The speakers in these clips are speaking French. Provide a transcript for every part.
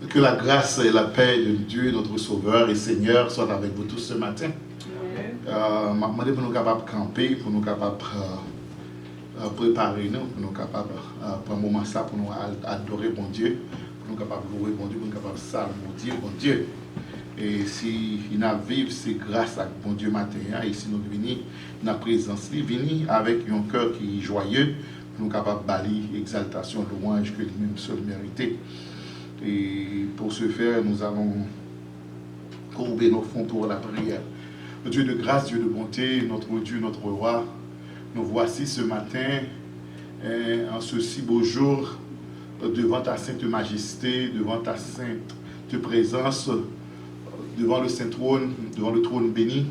Que la grâce et la paix de Dieu, notre Sauveur et Seigneur, soient avec vous tous ce matin. Je demande pour nous capables de camper, pour nous capables de préparer nous, pour nous capables de prendre un moment ça, pour nous adorer bon Dieu, pour nous capables de louer bon Dieu, pour nous capables de saluer bon Dieu. Et si il a vivre, c'est grâce à bon Dieu matin. Et si nous venons dans la présence, nous venons avec un cœur qui est joyeux, pour nous capables de balayer exaltation, louange que lui-même seul mérité. Et pour ce faire, nous allons courber nos fronts pour la prière. Le Dieu de grâce, Dieu de bonté, notre Dieu, notre roi, nous voici ce matin, en ce si beau jour, devant ta sainte majesté, devant ta sainte présence, devant le saint trône, devant le trône béni,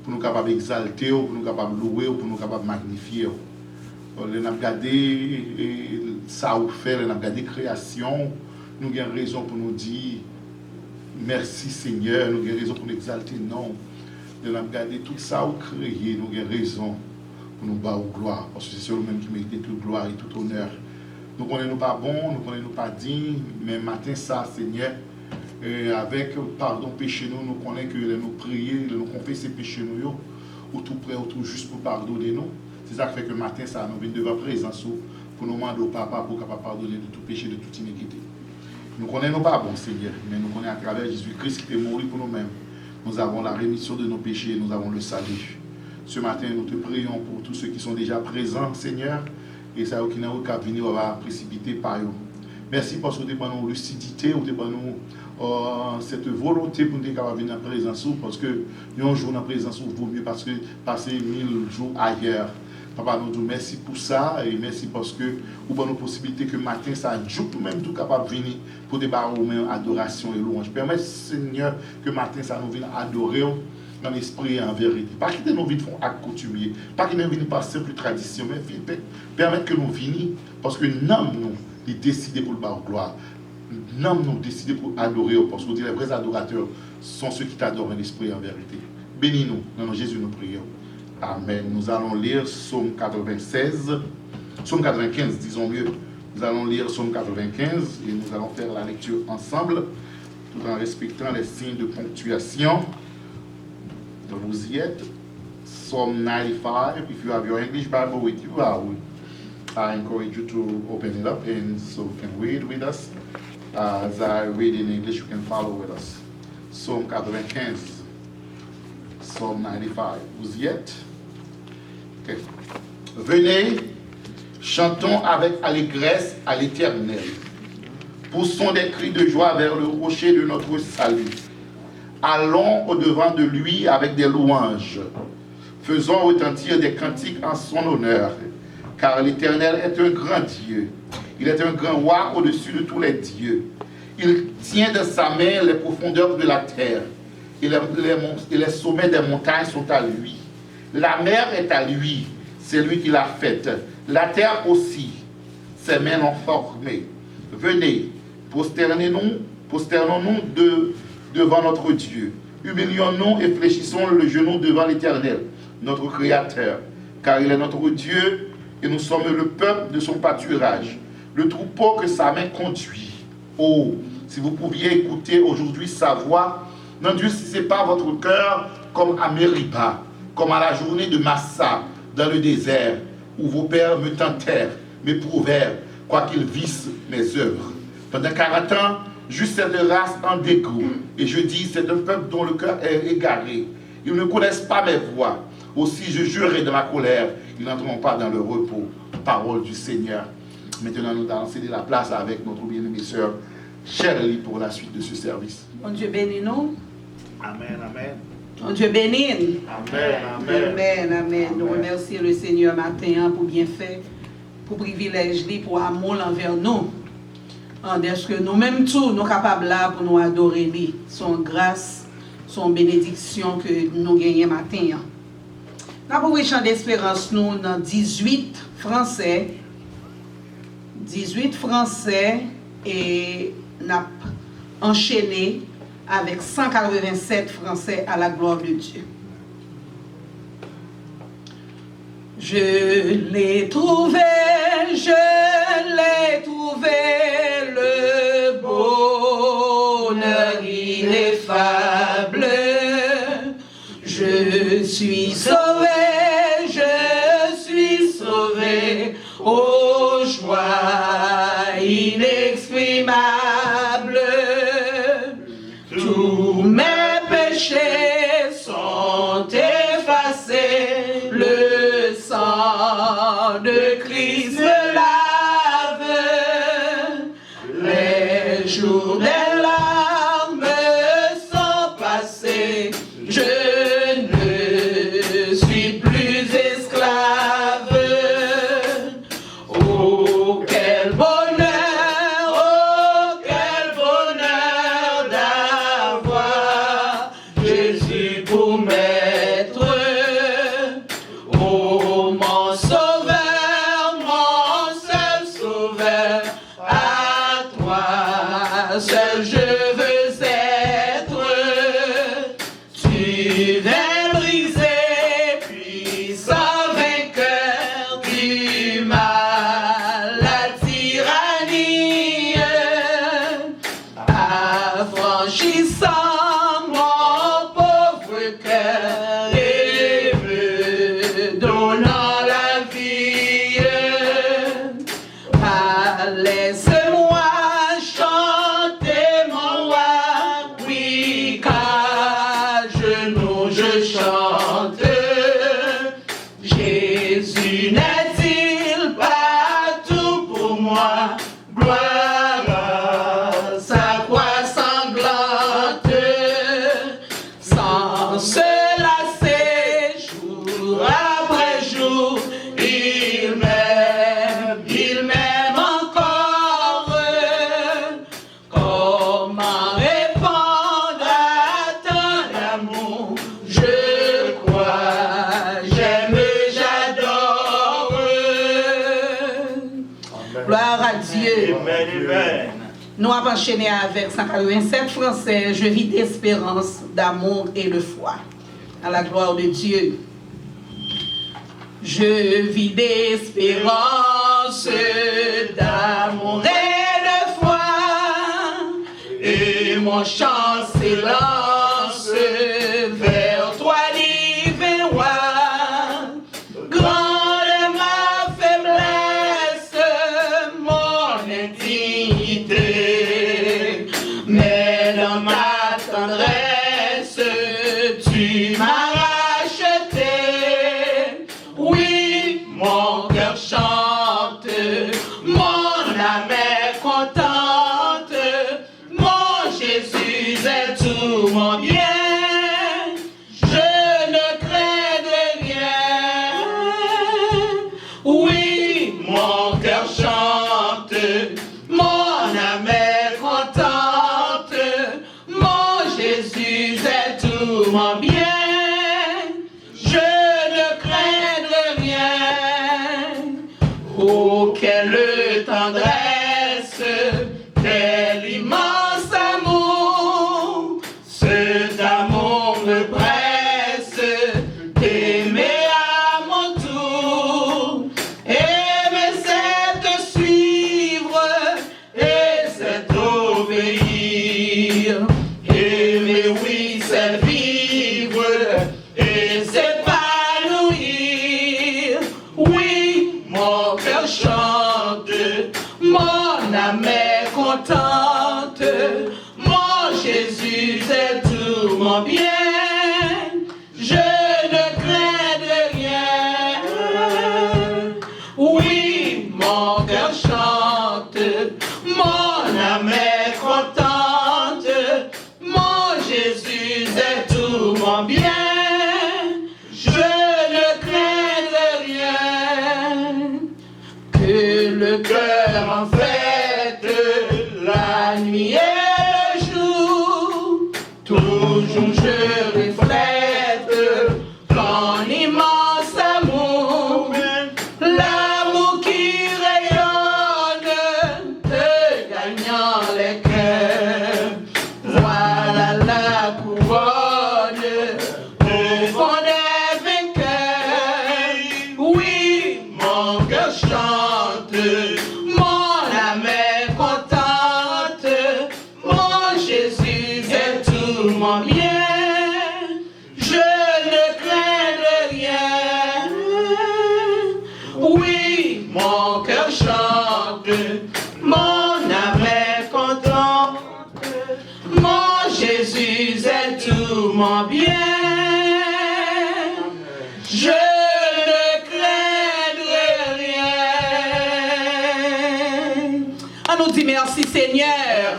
pour nous capables d'exalter, pour nous capables de louer, pour nous capables de magnifier. Nous avons regardé ça ou fait, nous avons regardé création. Nous avons raison pour nous dire merci Seigneur, nous avons raison pour nous exalter, non. Nous avons regardé tout ça ou créé, nous avons raison pour nous battre au gloire, parce que c'est celui même qui mérite toute gloire et tout honneur. Nous ne connaissons pas bon, nous ne connaissons pas digne, mais matin ça Seigneur, avec pardon péché nous connaissons que nous prier, nous confesser péché nous, ou tout prêt, ou tout juste pour pardonner nous. C'est ça qui fait que matin ça, nous venons devant présence pour nous demander au Papa pour capable pardonner de tout péché, de toute iniquité. Nous ne connaissons pas bon Seigneur, mais nous connaissons à travers Jésus-Christ qui est mort pour nous-mêmes. Nous avons la rémission de nos péchés, nous avons le salut. Ce matin, nous te prions pour tous ceux qui sont déjà présents, Seigneur, et ça qui n'a aucun venir va précipiter par eux. Merci parce que tu as nous lucidité, tu as nous cette volonté pour nous venir dans la présence, parce que un jour dans la présence vaut mieux parce que passer 1000 jours ailleurs. Papa, nous disons merci pour ça et merci parce que nous avons la possibilité que matin, ça joue nous-mêmes tout capable de venir pour débarrasser nous-mêmes adoration et louange. Permets, Seigneur, que matin, ça nous vienne adorer dans l'esprit et en vérité. Pas que nous venions faire acte coutumier, pas que nous venions par simple tradition, mais permettre que nous venions parce que nous décidé pour le bar gloire. Nous décidé pour adorer parce que les vrais adorateurs sont ceux qui t'adorent en l'esprit et en vérité. Bénis-nous, dans le Jésus nous prions. Amen. Nous allons lire Psaume 95, disons mieux. Nous allons lire Psaume 95 et nous allons faire la lecture ensemble, tout en respectant les signes de ponctuation. Donc vous y êtes. Psalm 95. If you have your English Bible with you, I encourage you to open it up and so you can read with us. As I read in English, you can follow with us. Psaume 95. Psalm 95. Vous y êtes? Okay. Venez, chantons avec allégresse à l'Éternel. Poussons des cris de joie vers le rocher de notre salut. Allons au-devant de lui avec des louanges. Faisons retentir des cantiques en son honneur. Car l'Éternel est un grand Dieu. Il est un grand roi au-dessus de tous les dieux. Il tient de sa main les profondeurs de la terre. Et les sommets des montagnes sont à lui. La mer est à lui, c'est lui qui l'a faite. La terre aussi, ses mains l'ont formée. Venez, prosternons-nous devant notre Dieu. Humilions-nous et fléchissons le genou devant l'Éternel, notre Créateur. Car il est notre Dieu et nous sommes le peuple de son pâturage, le troupeau que sa main conduit. Oh, si vous pouviez écouter aujourd'hui sa voix, n'endurcissez pas votre cœur comme à Mériba, comme à la journée de Massa, dans le désert, où vos pères me tentèrent, m'éprouvèrent, quoiqu'ils vissent mes œuvres. Pendant 40 ans, juste cette race en dégoût. Et je dis, c'est un peuple dont le cœur est égaré. Ils ne connaissent pas mes voies. Aussi, je jurerai de ma colère, ils n'entreront pas dans le repos. Parole du Seigneur. Maintenant, nous allons céder la place avec notre bien-aimée sœur Shirley pour la suite de ce service. Mon Dieu bénit nous. Amen, amen. Mon Dieu bénit. Amen, amen. Amen, amen. Nous remercions le Seigneur matin pour bien fait, pour privilège, pour amour envers nous. Est-ce que nous-mêmes tous, nous sommes capables là pour nous adorer lui. Son grâce, son bénédiction que nous gagnons matin. Nous avons un chant d'espérance nous dans 18 français. 18 français et nous avons enchaîné avec 187 français à la gloire de Dieu. Je l'ai trouvé, je l'ai Je suis sauvé, je suis sauvé, ô joie inexprimable. Tous mes péchés sont effacés, le sang de Christ me lave. Les jours des larmes sont passés, je ne suis plus esclave. Oh, quel bonheur d'avoir Jésus pour maître. Oh, mon sauveur, mon seul sauveur, à toi seul je veux être. Tu viens briser, puissant vainqueur du mal, la tyrannie, affranchissant mon pauvre cœur et me donnant la vie. Ah, laisse-moi chanter mon roi, oui, qu'à genoux je chante. Jésus n'est-il pas tout pour moi? Gloire à sa croix sanglante, sans se lasser, jour après jour, il m'aime encore. Comment répondre à tant d'amour? Je crois, j'aime, j'adore. Gloire à Dieu. Amen, amen. Nous avons enchaîné avec 187 français. Je vis d'espérance, d'amour et de foi. À la gloire de Dieu. Je vis d'espérance, d'amour et de foi. Et mon chant s'élance vers toi, divin roi. Grande est ma faiblesse, mon indignité, mais dans ma tendresse, tu m'as racheté. Oui, mon cœur chante, mon âme est contente, mon Jésus est tout mon bien. Je ne crains de rien. Oui, mon cœur chante, mon âme est contente, mon Jésus est tout mon bien. Je ne crains de rien. Oh, quelle tendresse, quel immense amour, cet amour me presse d'aimer à mon tour. Aimer c'est te suivre et c'est obéir. Aimer oui c'est vivre et s'épanouir. Oui, mon cœur chante, mon âme est contente, mon Jésus est tout mon bien. Je ne crains de rien. Oui, mon cœur chante, mon âme est contente, mon Jésus est tout mon bien. Je ne crains de rien. Que le cœur en fête la nuit et le jour, toujours je reflète ton immense amour, l'amour qui rayonne de mon âme est contente. Mon Jésus est tout mon bien. Je ne craindrai rien. On nous dit merci Seigneur.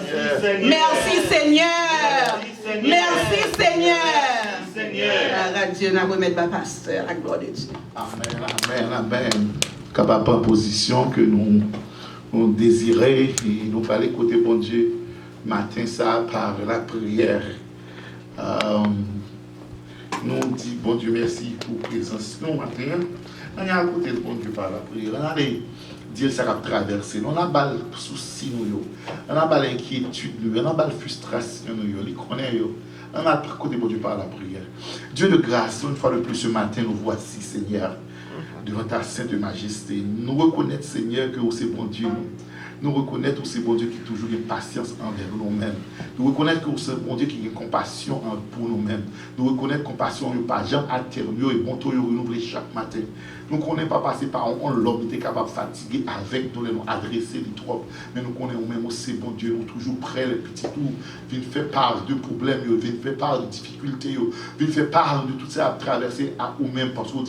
Merci Seigneur. Merci Seigneur. Dieu n'a remettre ma pasteur, la gloire de Dieu. Amen, amen, amen. Capable en position que nous désirons et nous parler côté bon Dieu matin ça par la prière. Nous disons bon Dieu merci pour la présence nous matin. On est à côté de bon Dieu par la prière. On allait dire ça va traverser. On a bal souci nous, on a bal inquiétude nous, on a bal frustration nous, les connaît yo. On a à côté de Dieu par la prière. Dieu de grâce, une fois de plus ce matin, nous voici, Seigneur, devant ta sainte majesté. Nous reconnaître, Seigneur, que c'est bon Dieu. Nous reconnaître que c'est bon Dieu qui a toujours une patience envers nous-mêmes. Nous reconnaître que c'est bon Dieu qui a une compassion pour nous-mêmes. Nous reconnaître que compassion n'est pas jamais altérieure et bon Dieu renouvelé chaque matin. Nous ne connaissons pas passer par l'homme qui était capable de fatiguer avec nous, nous adresser les trop. Mais nous connaissons même aussi bon Dieu, nous toujours prêts, les petits tours, viennent faire part de problèmes, viennent faire part de difficultés, viennent faire part de tout ça à traverser à nous-mêmes. Parce que nous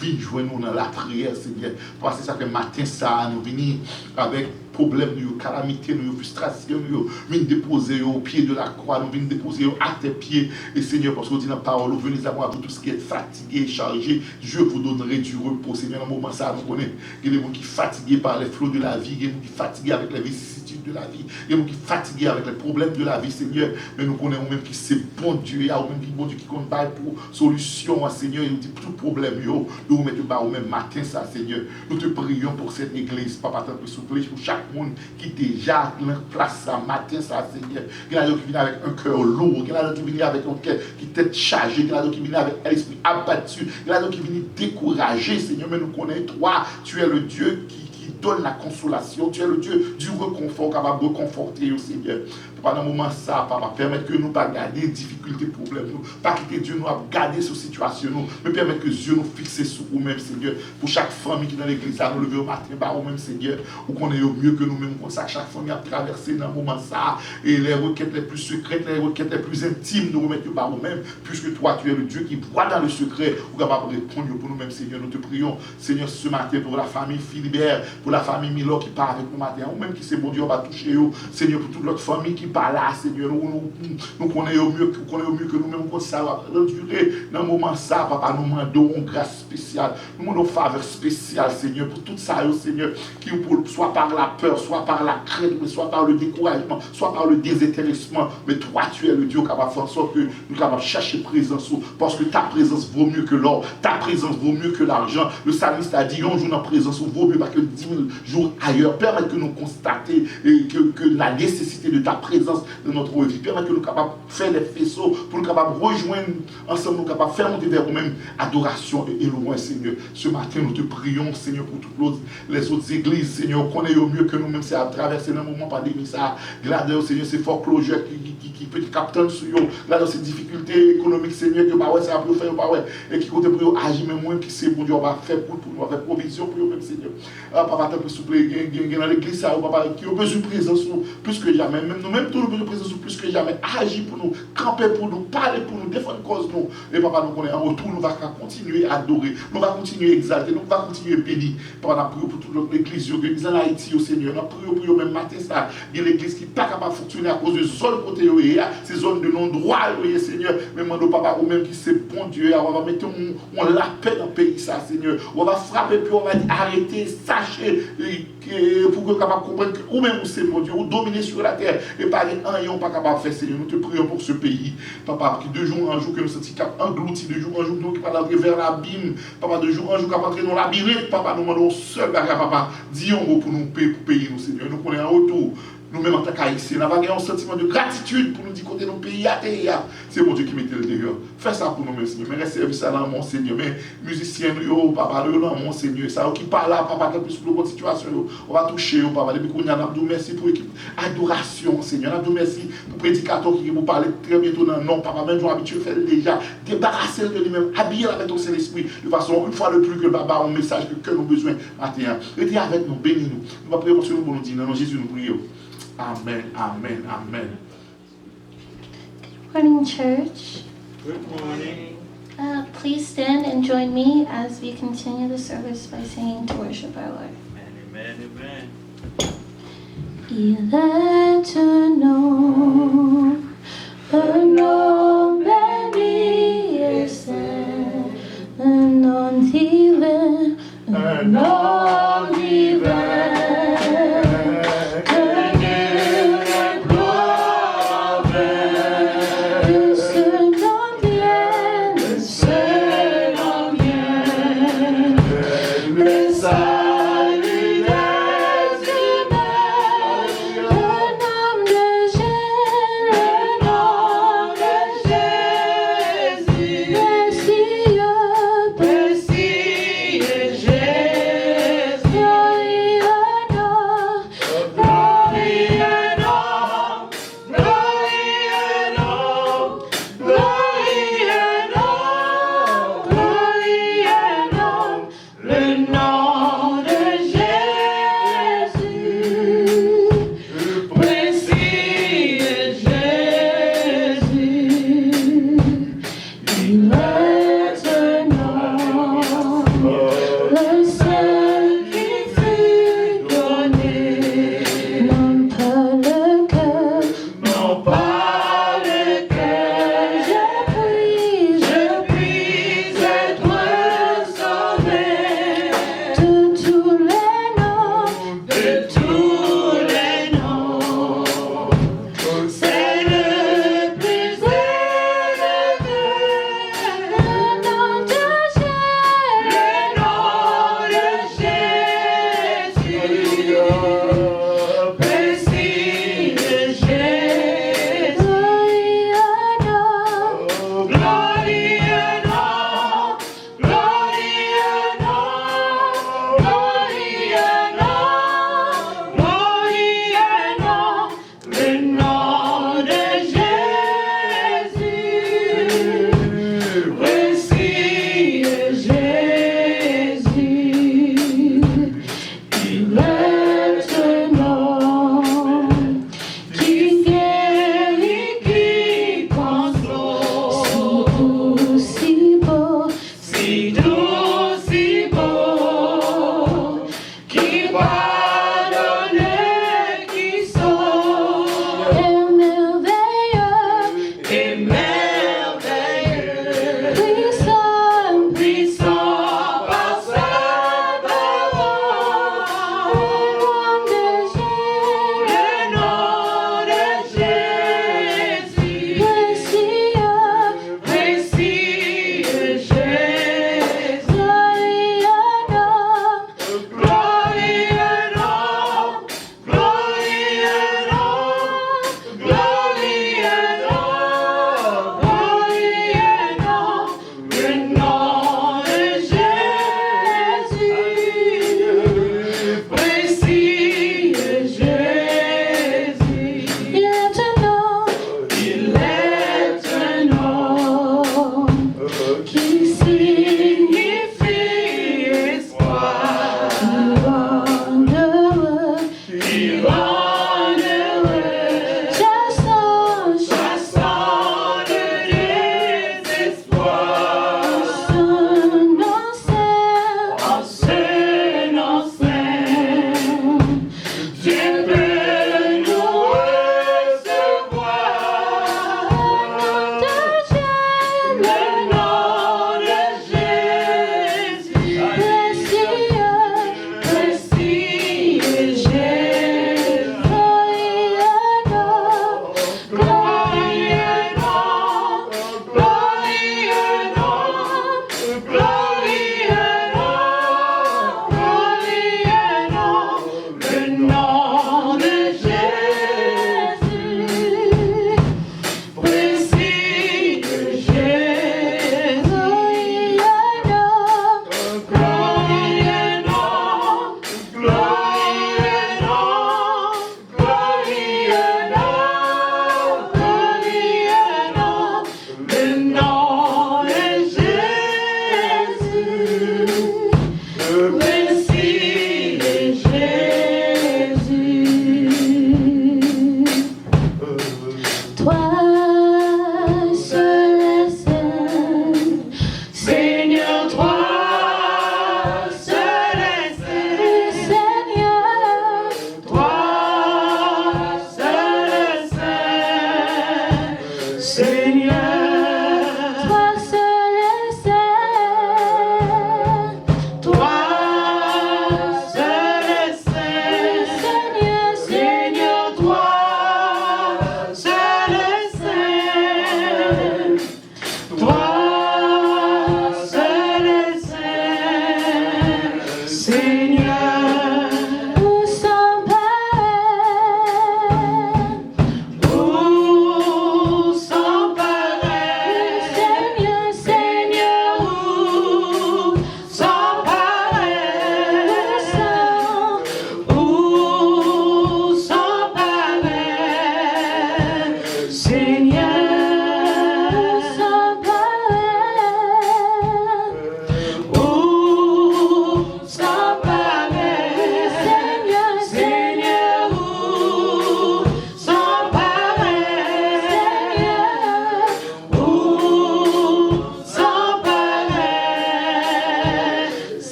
viennent joindre nous dans la prière, Seigneur. Parce que c'est ça que matin, ça, nous venons avec problèmes, calamités, frustrations, nous venons déposer au pied de la croix, nous venons déposer à tes pieds. Et Seigneur, parce que vous dites dans la parole, venez à moi pour tout ce qui est fatigué, chargé, je vous donnerai du repos. Seigneur, dans le moment ça, nous connaissons qu'il y a des gens qui sont fatigués par les flots de la vie, il y a des gens qui sont fatigués avec les vicissitudes de la vie, il y a des gens qui sont fatigués avec les problèmes de la vie, Seigneur. Mais nous connaissons même qui c'est bon Dieu, il y a même qui bon Dieu qui compte pas pour solution, Seigneur. Il nous dit tout problème, nous mettons pas au même matin, ça, Seigneur. Nous te prions pour cette église, Papa, tant que souple, pour chaque monde qui déjà en place, ça, matin, ça, Seigneur. Il y a des gens qui viennent avec un cœur lourd, il y a des gens qui viennent avec un cœur qui est chargé, il y a des gens qui viennent avec un esprit abattu, il y a des gens qui viennent décourager, Seigneur. Mais nous connaissons, toi, tu es le Dieu qui donne la consolation, tu es le Dieu du reconfort, capable de reconforter au Seigneur. Pendant un moment, ça, Papa, permettre que nous ne pas garder difficultés, problèmes, nous, pas quitter Dieu, nous, à garder cette situation, nous, mais permettre que Dieu nous fixe sur nous-mêmes, Seigneur. Pour chaque famille qui est dans l'église, à nous lever au matin, par nous-mêmes, Seigneur, ou qu'on est au mieux que nous-mêmes, comme ça, chaque famille a traversé dans un moment, ça, et les requêtes les plus secrètes, les requêtes les plus intimes, nous remettre par nous-mêmes, puisque toi, tu es le Dieu qui voit dans le secret, ou capable de répondre pour nous-mêmes, Seigneur. Nous te prions, Seigneur, ce matin, pour la famille Philibert, pour la famille Milo qui part avec nous matin, ou même qui c'est bon Dieu, on va toucher eux, Seigneur, pour toute l'autre famille qui parle là, Seigneur, nous connaissons mieux que nous-mêmes, qu'on ça va durer dans un moment ça, Papa, nous demandons une grâce spéciale, nous demandons une faveur spéciale, Seigneur, pour tout ça, Seigneur, qui soit par la peur, soit par la crainte, soit par le découragement, soit par le désintéressement, mais toi, tu es le Dieu capable de faire en sorte que nous capable chercher présence, parce que ta présence vaut mieux que l'or, ta présence vaut mieux que l'argent. Le psalmiste a dit, un jour dans présence vaut mieux que 10 000 jours ailleurs. Permettre que nous constater que la nécessité de ta présence dans notre vie, permettre que nous sommes capables de faire des faisceaux, pour nous capables de rejoindre ensemble, nous capables de faire monter vers nous-mêmes adoration et louange, Seigneur. Ce matin, nous te prions, Seigneur, pour toutes les autres églises, Seigneur, qu'on est au mieux que nous-mêmes, c'est à traverser un moment pandémique, ça, grâce au Seigneur, c'est foreclosure qui peut capter sur eux, grâce à ces difficultés économiques, Seigneur, que bah ouais, ça va faire, bah ouais, et qui compte pour agir, même moins, qui c'est bon Dieu, on va faire pour nous, on va faire provision pour eux-mêmes, Seigneur. Papa, t'as s'il vous plaît, dans l'église, ça, Papa, qui a besoin de présence plus que jamais, même nous-mêmes, tous nous besoin de présence plus que jamais, agir pour nous, camper pour nous, parler pour nous, défendre cause nous. Et Papa, nous connaissons en retour, nous allons continuer à adorer, nous allons continuer à exalter, nous allons continuer à bénir. Papa, nous prions pour toute l'église, l'église en Haïti, au Seigneur, nous prions pour eux même matin, ça, il y a l'église qui n'est pas capable de fonctionner à cause de zones côté, ces zones de non-droit, Seigneur, mais nous, Papa, ou même qui c'est bon Dieu, on va mettre la paix dans le pays, ça, Seigneur, on va frapper, puis on va dire arrêtez, sachez, pour que nous capable de comprendre que ou même c'est mon Dieu, ou dominer sur la terre, et pas un pas capable de faire, Seigneur. Nous te prions pour ce pays, Papa, qui de jour en jour que nous sommes engloutis, de jour en jour nous qui pas d'entrer vers l'abîme, Papa, de jour en jour qui pas entrer dans la labyrinthe, Papa, nous demandons seul, Papa, dis un mot pour nous payer, pour payer nous, Seigneur. Nous connaissons en retour, nous-mêmes en tant qu'Haïtiens, nous avons un sentiment de gratitude pour nous dire côté nos pays à terre. C'est mon Dieu qui mettait le dehors. Fais ça pour nous, Seigneur. Mais restez ça dans mon Seigneur. Mais musiciens, papa, dans mon Seigneur. Ça qui parle là, papa, qui plus pour notre situation, on va toucher, papa. Depuis qu'on a nous merci pour l'adoration, Seigneur. Nous merci pour le prédicateur qui vous parle très bientôt dans le nom, papa. Même j'ai habitué à faire déjà. Débarrasser de lui-même, habiller avec ton Saint-Esprit. De façon, une fois de plus que papa, un message que nous avons besoin matin. Restez avec nous, bénis-nous. Nous allons prier pour nous, pour nous dire, non, Jésus, nous prions. Amen, amen, amen. Good morning, church. Good morning. Please stand and join me as we continue the service by singing to worship our Lord. Amen, amen. Il est un nom, béni et saint, un nom divin, un nom divin.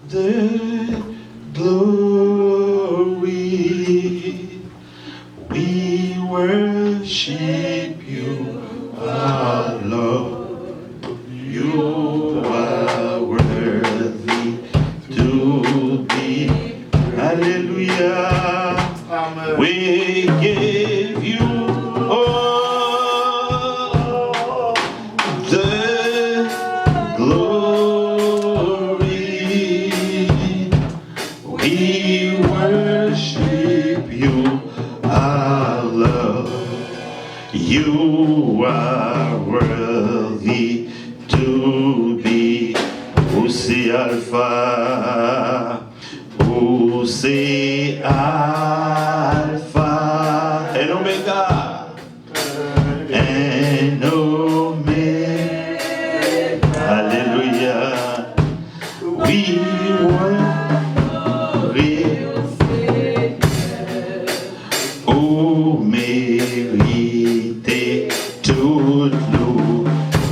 the glory. We worship you, our Lord. You are worthy to be. Hallelujah. Amen. We give you all the glory. We worship you, our Lord. You are worthy to be. Who say Alpha? Who say Alpha and Omega? And Omega. Hallelujah. We worship. Oh, mérité toute louange.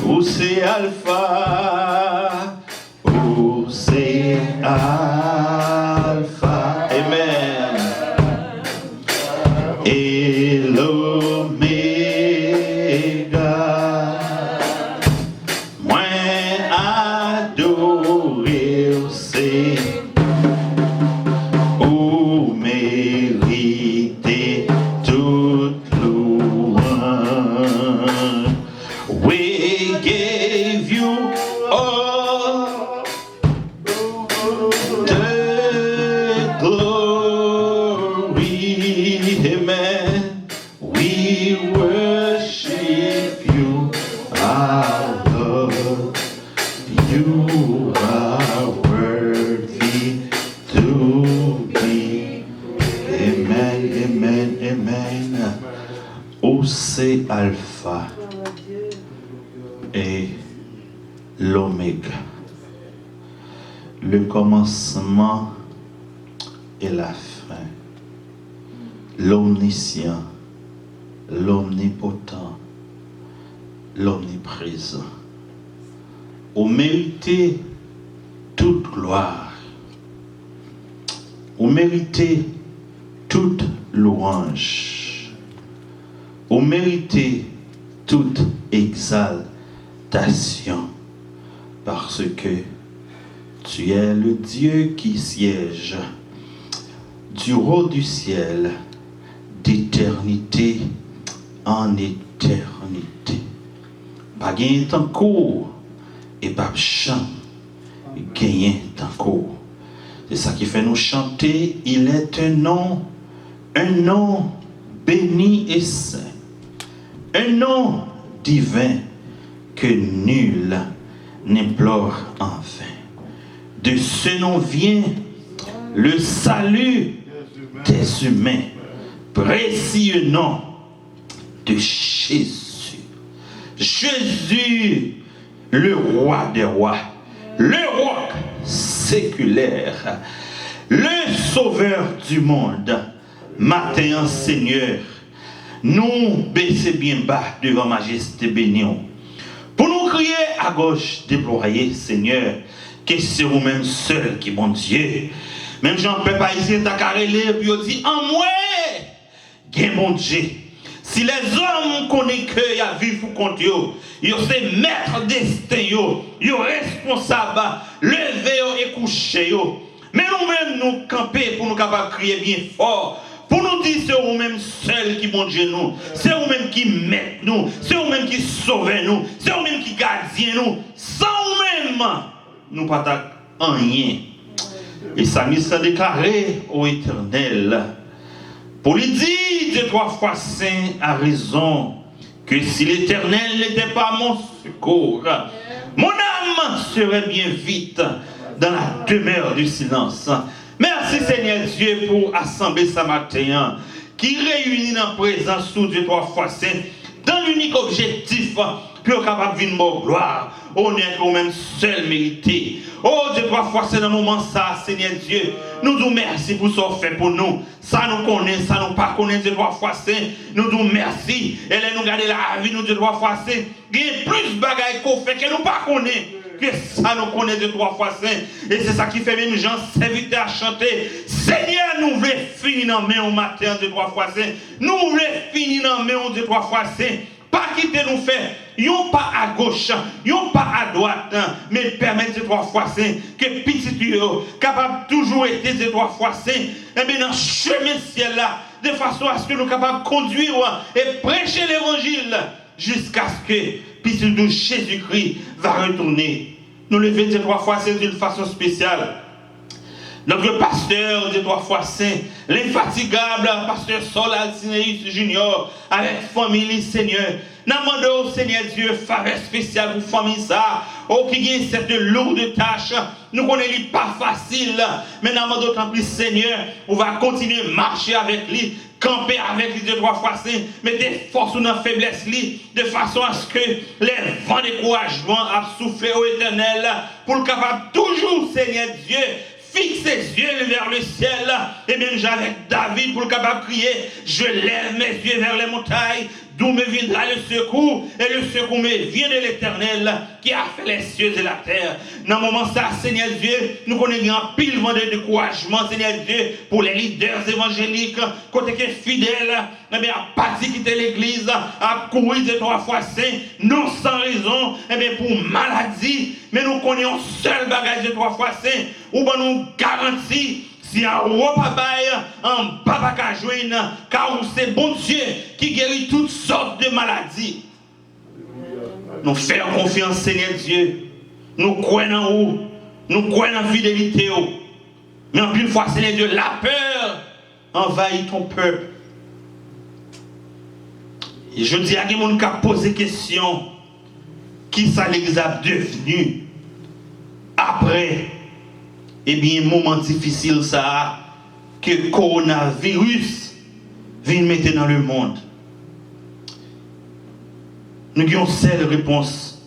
Où c'est Alpha? Où c'est Alpha? Amen. Et l'Oméga. Moi adoré c'est. Où mérité toute louange. We gave you all the glory. Amen. We worship you, our Lord. You are worthy to be. Amen, amen, amen. Où c'est Alpha et l'Oméga, le commencement et la fin, l'omniscient, l'omnipotent, l'omniprésent. Vous méritez toute gloire, vous méritez toute louange, vous méritez toute exaltation, parce que tu es le Dieu qui siège du haut du ciel, d'éternité en éternité. Pas gagner tant court et pas chant gagner tant court. C'est ça qui fait nous chanter. Il est un nom béni et saint, un nom divin que nul n'implore en vain. De ce nom vient le salut des humains, précieux nom de Jésus. Jésus, le roi des rois, le roi séculaire, le sauveur du monde. Matin, Seigneur, nous baissons bien bas devant Majesté bénie. Pour nous crier à gauche déployer, Seigneur, que c'est vous-même seul qui, mon Dieu. Même Jean-Père Païsien t'a carrelé, puis il dit, en moi, gain mon Dieu. Si les hommes connaissent que y a vivre pour compte yo, yo c'est maître destin yo responsable, lever et coucher yo. Mais nous-mêmes nous camper pour nous capables de crier bien fort. Pour nous dire c'est vous-même seul qui bon Dieu nous, c'est vous-même qui met nous, c'est vous-même qui sauve nous, c'est vous-même qui gardien nous. Sans vous-même, nous pas rien. Et ça nous a déclaré au Éternel. Pour lui dire 2-3 fois saint a raison que si l'Éternel n'était pas mon secours, mon âme serait bien vite dans la demeure du silence. Merci Seigneur Dieu pour assembler ce matin qui réunit dans présence sous 2-3 fois saint dans l'unique objectif pour capable de venir gloire, honneur ou même seul mérité. Oh, 2-3 fois c'est dans le moment ça, Seigneur Dieu. Nous nous merci pour ce que fait pour nous. Ça nous connaît, ça nous pas connaît 2-3 fois c'est. Nous nous merci. Et là nous garder la vie nous 2-3 fois c'est. Il y a plus de bagailles qu'on fait que nous pas connaît. que ça nous connaît de 3 fois saint. Et c'est ça qui fait même Jean s'inviter à chanter. Seigneur, nous voulons finir dans main au matin de 3 fois saint. Nous voulons finir dans main de 3 fois saint. Pas quitter nous faire, yon pas à gauche, yon pas à droite, mais permettre ces 3 fois saint, que petit tuyau, capable toujours être ces 3 fois saint, et bien dans le chemin ciel là, de façon à ce que nous sommes capables de conduire et prêcher l'évangile jusqu'à ce que petit de Jésus-Christ va retourner. Nous lever ces 3 fois saint d'une façon spéciale. Notre pasteur des 3 fois saint, l'infatigable pasteur Saul Alcineus Junior, avec famille Seigneur, nous demandons au Seigneur Dieu faveur spéciale pour famille ça, qui gagne cette lourde tâche. Nous connaissons pas facile, mais nous demandons d'autant plus Seigneur, on va continuer à marcher avec lui, camper avec lui de 3 fois saint, mettre force dans la faiblesse lui, de façon à ce que les vents de découragement a soufflé au éternel, pour le capable toujours, Seigneur Dieu, fixe ses yeux vers le ciel, et même j'avec David pour le capable de crier, je lève mes yeux vers les montagnes, d'où me viendra le secours, et le secours me vient de l'Éternel, qui a fait les cieux et la terre. Dans le moment ça, Seigneur Dieu, nous connaissons un pile de découragement, Seigneur Dieu, pour les leaders évangéliques, côté qui est fidèle, eh bien, à partir quitter l'église, à courir de 3 fois saint, non sans raison, eh bien, pour maladie, mais nous connaissons seul bagage de 3 fois saint, où ben nous garantit, si un repas bail, un papa qu'à joindre, car c'est bon Dieu qui guérit toutes sortes de maladies. Nous faisons confiance, Seigneur Dieu. Nous croyons en vous. Nous croyons en fidélité. Mais en plus, fois, Seigneur Dieu, la peur envahit ton peuple. Et je dis à qui qui a posé question, qui ça l'église a devenu après, eh bien, un moment difficile ça, que le coronavirus vient mettre dans le monde. Nous avons une seule réponse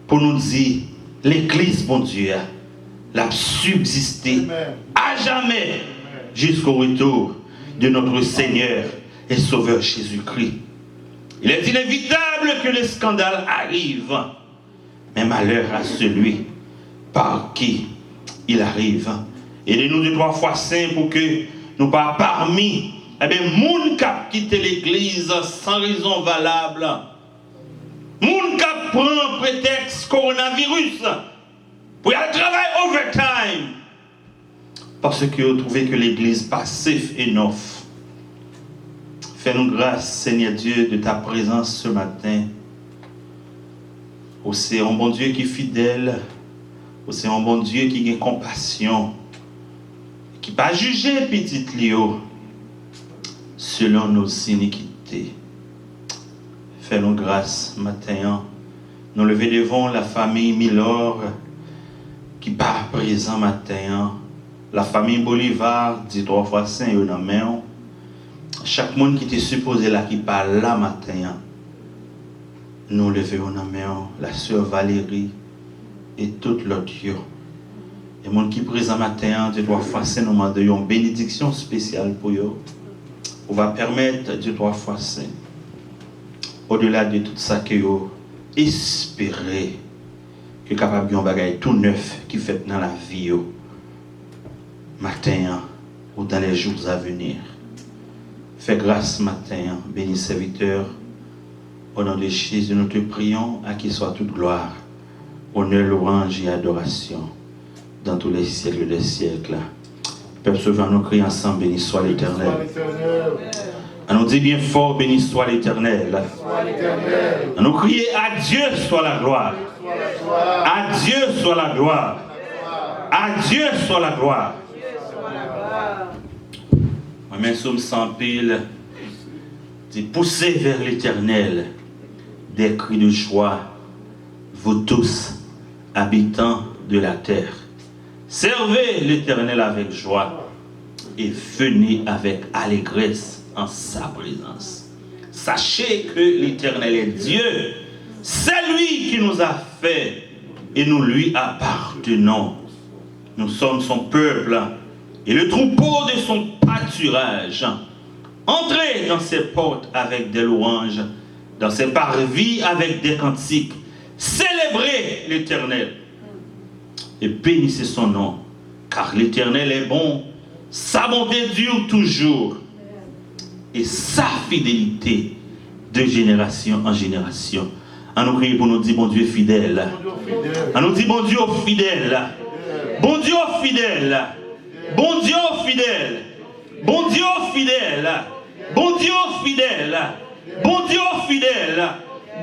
pour nous dire, l'église, mon Dieu, l'a subsisté à jamais jusqu'au retour de notre Seigneur et Sauveur Jésus-Christ. Il est inévitable que le scandale arrive, mais malheur à celui par qui il arrive. Aidez-nous de 3 fois saint pour que nous pas parmi moun qui a quitté l'église sans raison valable. Moun qui prend prétexte coronavirus pour aller travailler overtime. Parce que vous trouvez que l'église pas safe enough. Fais-nous grâce, Seigneur Dieu, de ta présence ce matin. C'est un bon Dieu qui est fidèle. C'est un bon Dieu qui a compassion. Qui ne va pas juger petit Léo selon nos iniquités. Fais-nous grâce matin. Nous lever devant la famille Milor qui part présent matin. La famille Bolivar dit 3 fois saint et dans main. Chaque monde qui était supposé là qui parle là matin. Nous levons dans main la sœur Valérie et toute l'autre. Et monde qui présent matin de 3 fois saint nous demandons une bénédiction spéciale pour eux. On va permettre de 3 fois saint. Au-delà de tout ça que vous espérez que capable de bagaille tout neuf qui fait dans la vie matin ou dans les jours à venir. Fais grâce matin, béni serviteur. Au nom de Jésus, nous te prions à qui soit toute gloire, honneur, louange et adoration dans tous les siècles des siècles. Peuple sauveur, nous crions ensemble, béni soit l'Éternel. On nous dit bien fort, béni soit l'Éternel. On nous crie, à Dieu soit la gloire. À Dieu soit la gloire. À Dieu soit la gloire. Moi-même, somme sans pile, dit poussez vers l'Éternel des cris de joie, vous tous, habitants de la terre. Servez l'Éternel avec joie et venez avec allégresse en sa présence. Sachez que l'Éternel est Dieu. C'est lui qui nous a fait et nous lui appartenons. Nous sommes son peuple et le troupeau de son pâturage. Entrez dans ses portes avec des louanges, dans ses parvis avec des cantiques. Célébrez l'Éternel. et bénissez son nom, car l'Éternel est bon, sa bonté dure toujours, et sa fidélité de génération en génération. On nous prie pour nous dire, bon Dieu fidèle. On nous dit, bon Dieu fidèle. Bon Dieu fidèle. Bon Dieu fidèle. Bon Dieu fidèle. Bon Dieu fidèle. Bon Dieu fidèle.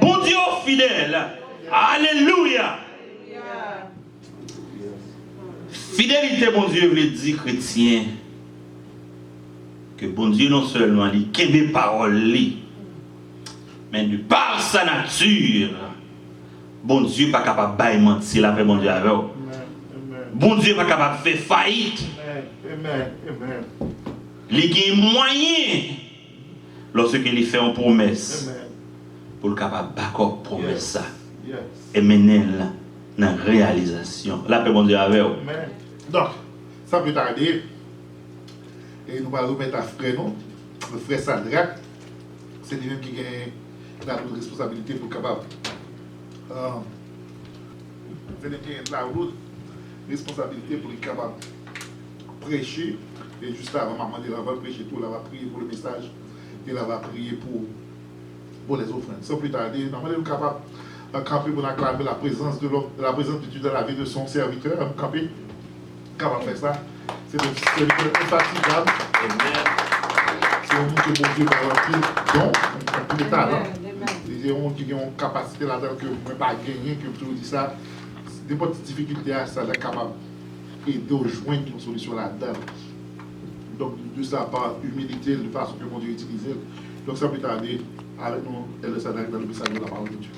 Bon Dieu fidèle. Alléluia. Fidélité, bon Dieu, veut dire chrétien. Que bon Dieu non seulement lit, qu'il des paroles lit, mais de par sa nature, bon Dieu pas capable de mentir la paix, bon Dieu avec vous. Bon Dieu pas capable de faire faillite. Il y a moyen lorsque il fait une promesse pour le capable de battre promesse ça et mener dans la réalisation. La paix, bon Dieu avec vous. Donc, ça peut tarder. Et nous allons remettre à frère, non? Le frère Sadrach, c'est lui-même qui a la responsabilité pour capable. C'est lui qui a la responsabilité pour être capable de prêcher. Et juste avant, maman, elle va prêcher tout, elle va prier pour le message, elle va prier pour les offrandes. Sans plus tarder, normalement, elle est capable de camper pour acclamer la présence de l'homme, la présence de Dieu dans la vie de son serviteur. Elle est capable de faire ça. C'est un serviteur infatigable. C'est un monde que bon Dieu va remplir dans tous les talents. C'est un monde qui a une capacité là-dedans que vous ne pouvez pas gagner, que vous dites ça. N'importe quelle difficulté, ça est capable d'aider au joindre une solution là-dedans. Donc, de ça, par humilité, de façon que mon Dieu utilise. Donc, ça peut tarder avec nous, elle s'adresse dans le message de la parole de Dieu.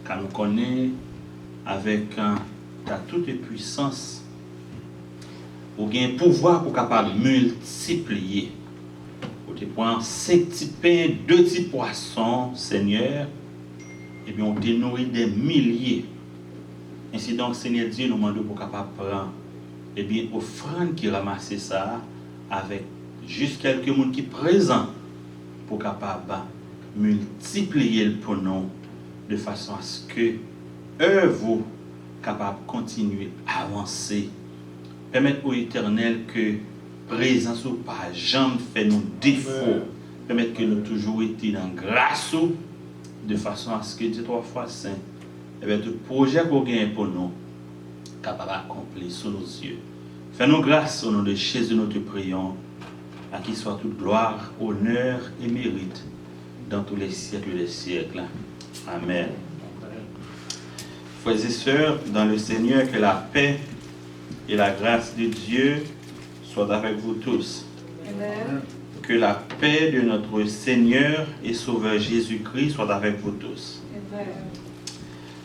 Car nous connaissons avec ta toute puissance, ou bien un pouvoir pour capable de multiplier. Pour te prendre 5 petits pains, 2 petits poissons, Seigneur, et bien on te nourrit des milliers. Ainsi donc, Seigneur Dieu, nous demandons pour capable prendre, et bien, offrande qui ramasse ça avec juste quelques monde qui présent pour capable multiplier pour nous de façon à ce que œuvre capable de continuer à avancer. Permettre au Éternel que présence ou pas jamais fait nos défauts. Permettre que nous toujours été dans grâce de façon à ce que Dieu 3 fois saint, et bien tout projet qu'on gagne pour nous capable d'accomplir sous nos yeux. Fais-nous grâce au nom de Jésus, nous te prions, à qui soit toute gloire, honneur et mérite dans tous les siècles des siècles. Amen. Frères et sœurs, dans le Seigneur, que la paix et la grâce de Dieu soient avec vous tous. Amen. Que la paix de notre Seigneur et Sauveur Jésus-Christ soit avec vous tous. Amen.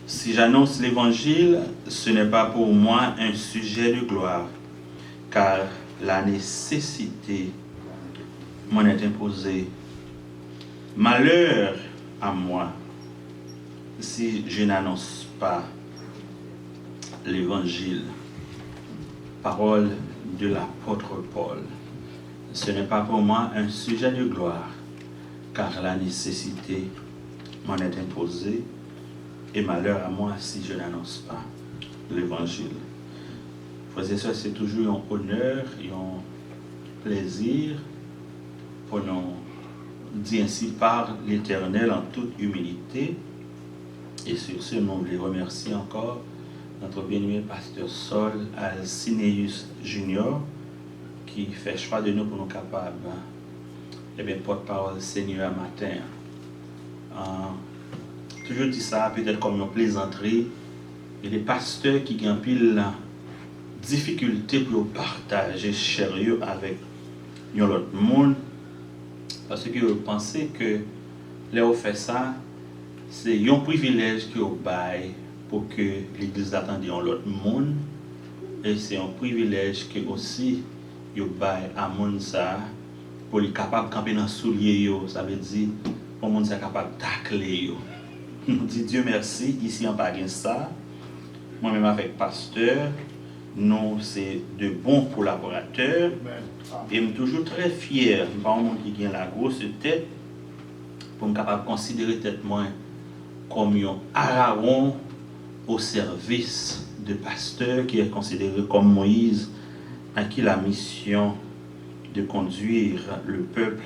Si j'annonce l'Évangile, ce n'est pas pour moi un sujet de gloire, car la nécessité m'en est imposée. Malheur à moi si je n'annonce pas l'Évangile. Parole de l'apôtre Paul. Ce n'est pas pour moi un sujet de gloire, car la nécessité m'en est imposée, et malheur à moi si je n'annonce pas l'Évangile. Frères et sœurs, c'est toujours un honneur et un plaisir pour nous dire ainsi par l'Éternel en toute humilité. Et sur ce, nous les remercions encore notre bien-aimé pasteur Saul Alcineus Junior, qui fait choix de nous pour nous capables, et bien, porte-parole Seigneur matin. Toujours dit ça, peut-être comme une plaisanterie, et les pasteurs qui ont pile difficulté pour partager sérieux avec l'autre monde, parce que vous pensez que là où fait ça, c'est un privilège que vous bail pour que l'Église attende l'autre monde, et c'est un privilège que aussi vous bail à monde ça pour les capable de camper dans le soulier, ça veut dire pour le monde c'est capable de tacler. Nous disons Dieu merci, ici on pas ça. Moi-même avec pasteur, nous c'est de bons collaborateurs. Et je suis toujours très fier, je ne suis pas un monde qui a la grosse tête, pour me capable de considérer tête moi comme un Aaron au service de pasteur qui est considéré comme Moïse, à qui la mission de conduire le peuple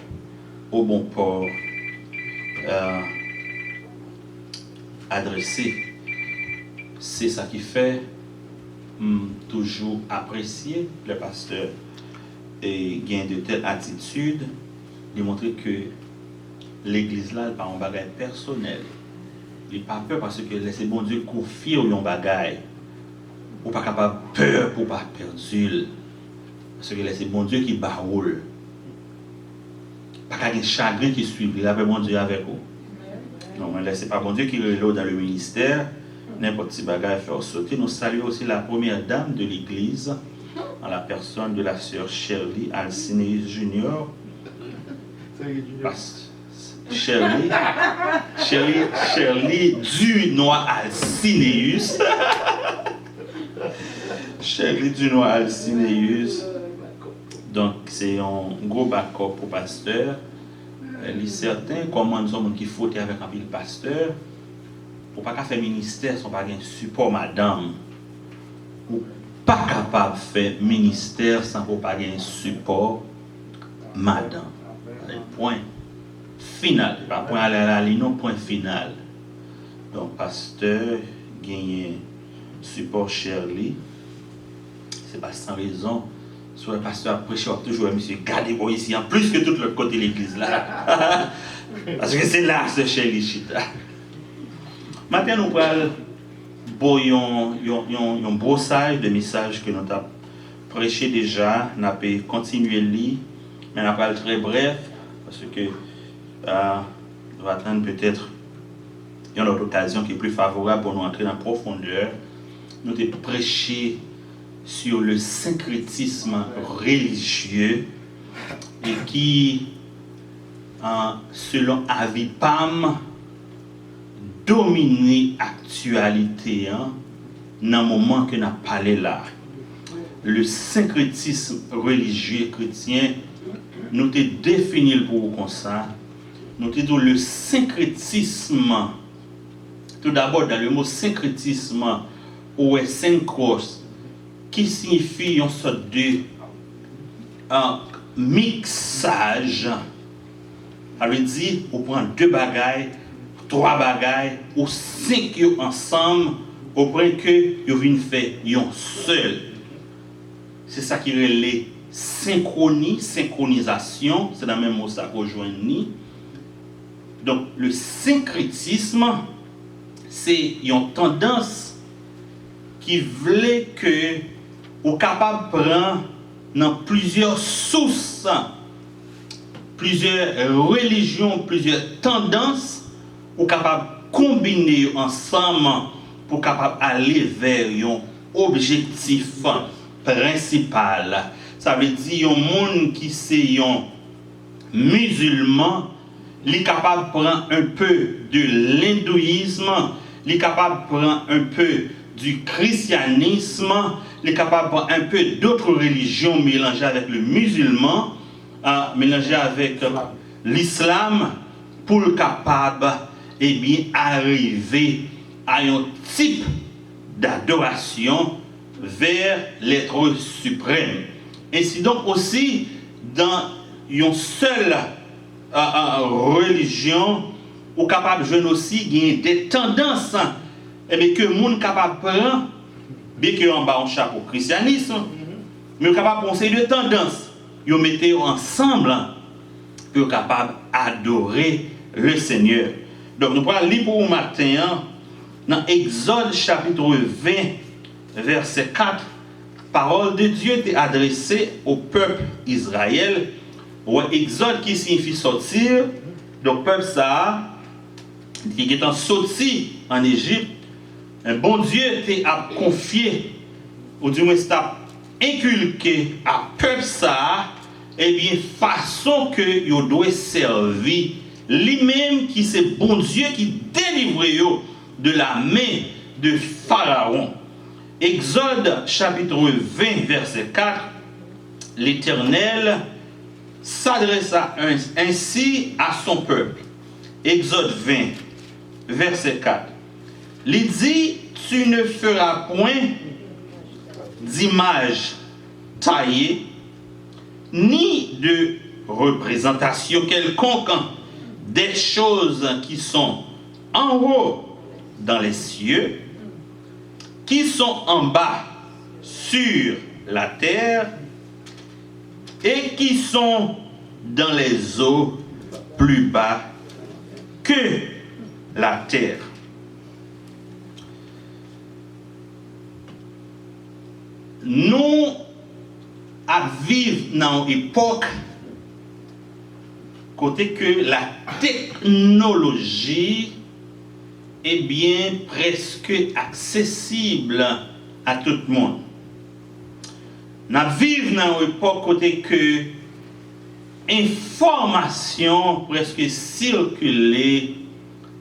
au bon port adressé. C'est ça qui fait toujours apprécier le pasteur et gain de telle attitude de montrer que l'église là n'est pas un bagage personnel. Il n'est pas peur parce que c'est bon Dieu confie au bagage. Ou pas capable peur pour pas perdu. Parce que c'est bon Dieu qui baroule. Pas qu'il y ait un chagrin qui suit. Il avait bon Dieu avec vous. Non, mais c'est pas bon Dieu qui est là dans le ministère. N'importe quel bagage faire sauter. Nous saluons aussi la première dame de l'église, en la personne de la sœur Shirley Alcineus Junior. Shirley Dunois Alcineus. Shirley Dunois Alcineus. Donc, c'est un gros backup pour pasteur. Il est certain, comment nous sommes qui faut avec un pile pasteur, pour pas faire ministère, sans pas un support madame. Ou pas capable de faire ministère sans pas un support madame. Point final. Pas point aller à la ligne, non, point final. Donc, pasteur, gagne support Shirley. C'est pas sans raison. Soit le pasteur a prêché, toujours monsieur, gardez moi ici, en plus que tout l'autre côté de l'église là. Parce que c'est là ce Shirley Chita. Maintenant, nous parlons un brossage de messages que nous avons prêché déjà. Nous avons continué à lire, mais nous parlons très bref, parce que nous allons attendre peut-être une autre occasion qui est plus favorable pour nous entrer en profondeur. Nous avons prêché sur le syncrétisme religieux et qui, selon Avipam, domine l'actualité dans le moment que nous avons parlé là. Le syncrétisme religieux chrétien, nous avons défini pour vous comme ça. Nous avons dit le syncrétisme, tout d'abord dans le mot syncrétisme, ou synchros, qui signifie une sorte de mixage. Ça veut dire on prend deux bagailles, trois bagailles ou cinq ensemble au point que vous venez faire un seul. C'est ça qui est les synchronisation, c'est dans le même mot ça rejoint. Donc le syncrétisme, c'est une tendance qui voulait que vous capable de prendre dans plusieurs sources, plusieurs religions, plusieurs tendances, vous capable de combiner ensemble pour capable aller vers un objectif principal. Ça veut dire un monde qui c'est un musulman, il est capable de prendre un peu de l'hindouisme, il est capable de prendre un peu du christianisme, il est capable de prendre un peu d'autres religions mélangées avec le musulman, mélangées avec l'islam, pour le capable et bien arriver à un type d'adoration vers l'être suprême. Ainsi donc aussi dans une seule religion, ou capable de jouer aussi des tendances que le monde capable de prendre, bien que en bas on chapeau christianisme, mais capable de penser de tendances, ils mettent ensemble pour capable d'adorer le Seigneur. Donc nous allons lire pour vous matin dans Exode chapitre 20 verset 4. Parole de Dieu est adressée au peuple Israël. Ou Exode qui signifie sortir. Donc peuple ça qui est sorti en Égypte, un bon Dieu t'a confié, ou du moins t'a inculqué à peuple ça, et bien façon que yo doit servir lui-même qui c'est bon Dieu qui délivre yo de la main de Pharaon. Exode chapitre 20 verset 4, l'Éternel s'adressa ainsi à son peuple. Exode 20 verset 4. il dit, tu ne feras point d'image taillée, ni de représentation quelconque des choses qui sont en haut dans les cieux, qui sont en bas sur la terre et qui sont dans les eaux plus bas que la terre. Nous vivons dans une époque côté que la technologie est bien presque accessible à tout le monde. Nous vivons dans une époque côté que information presque circulée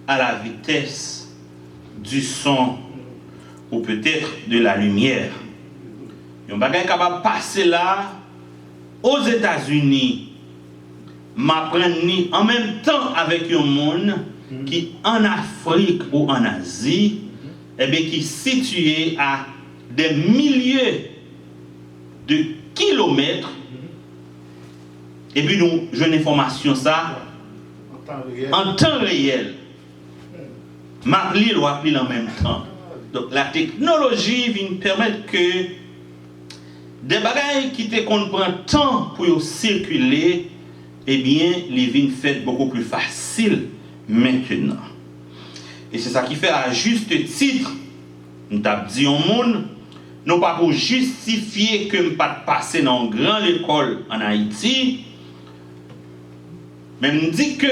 à la vitesse du son ou peut-être de la lumière. Un bagage capable de passer là aux États-Unis, m'apprendre en même temps avec un monde qui en Afrique ou en Asie, eh bien, qui est situé à des milliers de kilomètres. Et puis nous, j'ai une information ça en temps réel. M'appeler ou appeler en même temps. Donc la technologie vient permettre que des bagages qui te comprennent temps pour circuler, eh bien, les viennent faites beaucoup plus facile maintenant. Et c'est ça qui fait à juste titre, nous t'avons dit au monde, non pas pour justifier que nous pas passer dans une grande école en Haïti, mais nous dit que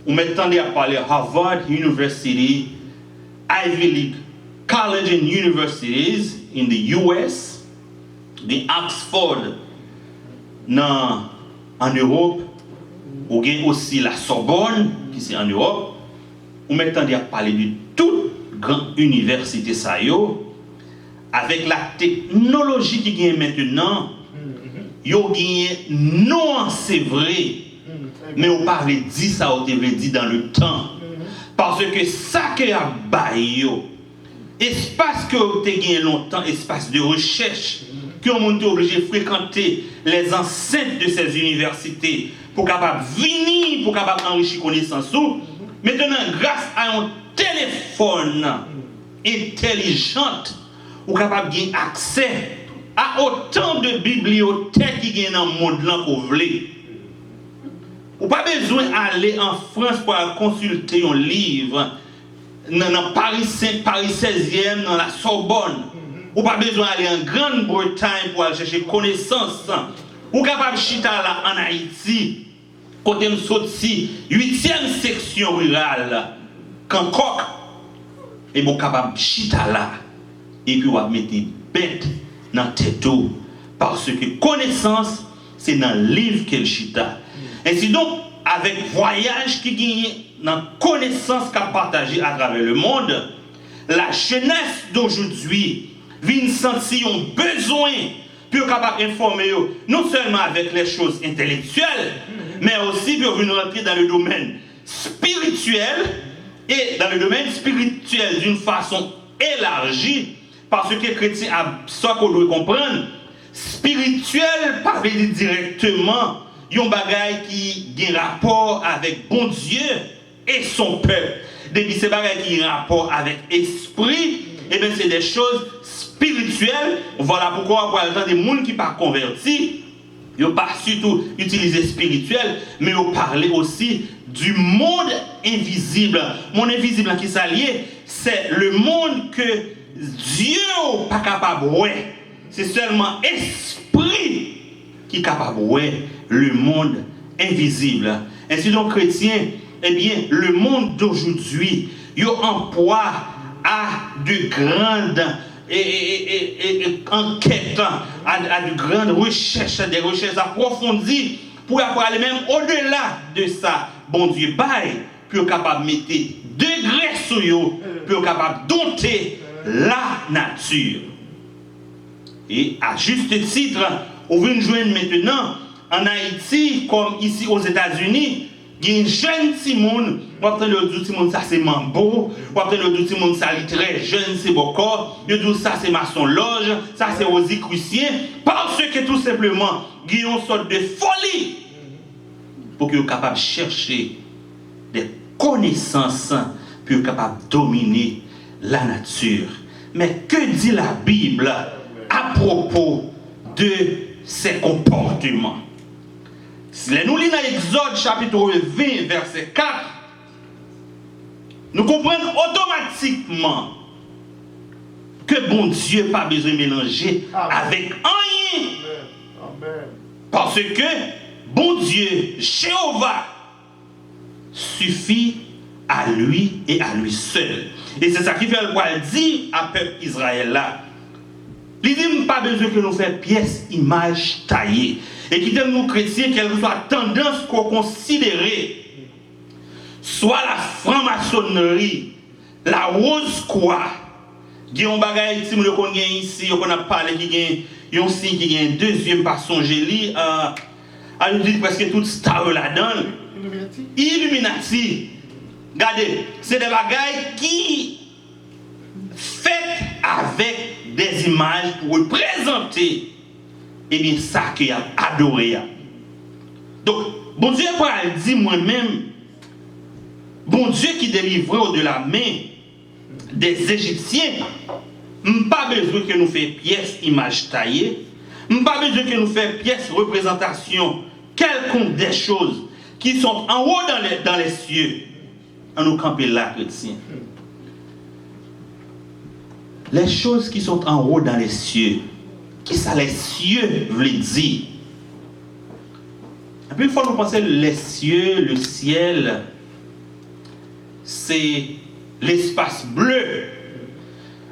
on m'attendait à parler Harvard University, Ivy League College and Universities in the US, the Oxford en Europe, ou bien aussi la Sorbonne qui c'est en Europe, on m'attendait à parler de toute grande université ça yo, avec la technologie qui gagne maintenant, yo gagne non c'est vrai. Mais on parle dit ça, on devrait dire dans le temps. Parce que ça que a baillé, espace que vous avez gagné longtemps, espace de recherche, que on est obligé de fréquenter les enceintes de ces universités pour capable venir, pour capable enrichir connaissance. Maintenant, grâce à un téléphone intelligent, vous êtes capable d'avoir accès à autant de bibliothèques qui sont dans le monde là que vous voulez. Vous n'avez pas besoin d'aller en France pour consulter un livre dans Paris 16e, dans la Sorbonne. Vous n'avez pas besoin d'aller en Grande-Bretagne pour aller chercher connaissance. Vous êtes capable de chita là en Haïti, côté de sorti, 8e section rurale, Kankock, et vous êtes capable de chita là. Et puis vous mettez des bêtes dans la tête. Parce que connaissance, c'est dans le livre qu'elle chita. Ainsi donc, avec voyage qui gagne dans connaissance qu'a partagé à travers le monde, la jeunesse d'aujourd'hui vient sentir un besoin pour capable informer non seulement avec les choses intellectuelles, mais aussi pour venir rentrer dans le domaine spirituel et dans le domaine spirituel d'une façon élargie, parce que les chrétiens a ça qu'on doit comprendre, spirituel pas veut dire directement yon bagay qui a rapport avec bon Dieu et son peuple. Depuis ces bagay qui a rapport avec esprit, et bien c'est des choses spirituelles. Voilà pourquoi on voit des gens qui ne sont pas convertis, ils ne pas surtout utiliser spirituel, mais ils parlent aussi du monde invisible. Le monde invisible qui s'allie, c'est le monde que Dieu n'est pas capable de voir. C'est seulement esprit qui est capable de voir le monde invisible. Ainsi donc, chrétiens, eh bien, le monde d'aujourd'hui, il emploie à de grandes enquêtes, à de grandes recherches, des recherches approfondies, pour aller même au-delà de ça. Bon Dieu, bail, pour capable de mettre degrés sur eux, pour capable de dompter la nature. Et à juste titre, on vient de joindre maintenant, en Haïti, comme ici aux États-Unis, Il y a un jeune Simon, on entend le dire Simon ça c'est mambo, on entend le dire Simon ça il est très jeune, c'est beaucoup, il dit ça c'est maçon loge, ça c'est rosicrucien, parce que tout simplement, il y a une sorte de folie pour qu'ils soient capables de chercher des connaissances pour être capables de dominer la nature. Mais que dit la Bible à propos de ces comportements? Si nous lisons dans Exode chapitre 20, verset 4, nous comprenons automatiquement que bon Dieu n'a pas besoin de mélanger avec rien. Parce que bon Dieu, Jéhovah, suffit à lui et à lui seul. Et c'est ça qui fait le quoi dit à peuple Israël là. Il dit pas besoin que nous fassions pièces, images taillées. Et qui donne nous chrétiens, quelle que soit la tendance qu'on considère, soit la franc-maçonnerie, la rose quoi, il y a un bagage si nous connaissons ici, on a parlé qui y a un signe qui a un deuxième par son génie, à nous dire presque toute star là-dedans. Illuminati. Regardez, c'est des bagages qui fait avec des images pour représenter et bien ça qu'il a adoré. Donc, bon Dieu dit moi-même, bon Dieu qui délivre de la main des Égyptiens, pas besoin que nous fassions pièces images taillées, pas besoin que nous fassions pièces représentation quelconque des choses qui sont en haut dans les cieux. En nous camper là, chrétiens. Les choses qui sont en haut dans les cieux, qui ça les cieux veut dire? Et puis il faut nous penser les cieux, le ciel, c'est l'espace bleu.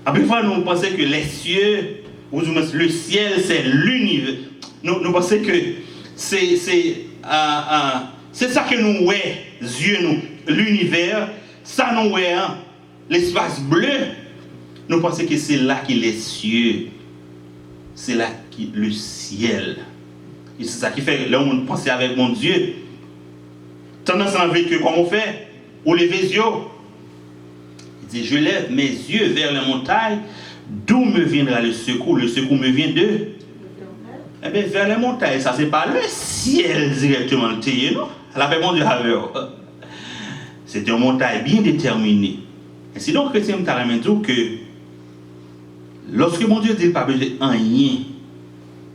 Et puis il faut nous penser que les cieux, ou le ciel, c'est l'univers. Nous pensons que c'est ça que nous voyons, yeux nous, l'univers, ça nous voyons, l'espace bleu. Nous pensons que c'est là qu'il est les cieux. C'est là qui le ciel. Et c'est ça qui fait, là où on pense avec mon Dieu. Tendance à que comme on fait, on lève les yeux. Il dit, je lève mes yeux vers les montagnes, d'où me viendra le secours? Le secours me vient de? Eh bien, vers les montagnes, ça c'est pas le ciel directement, non? La paix, mon Dieu, avec c'est une montagne bien déterminée. Et c'est donc chrétien me dit que lorsque mon Dieu dit pas besoin de rien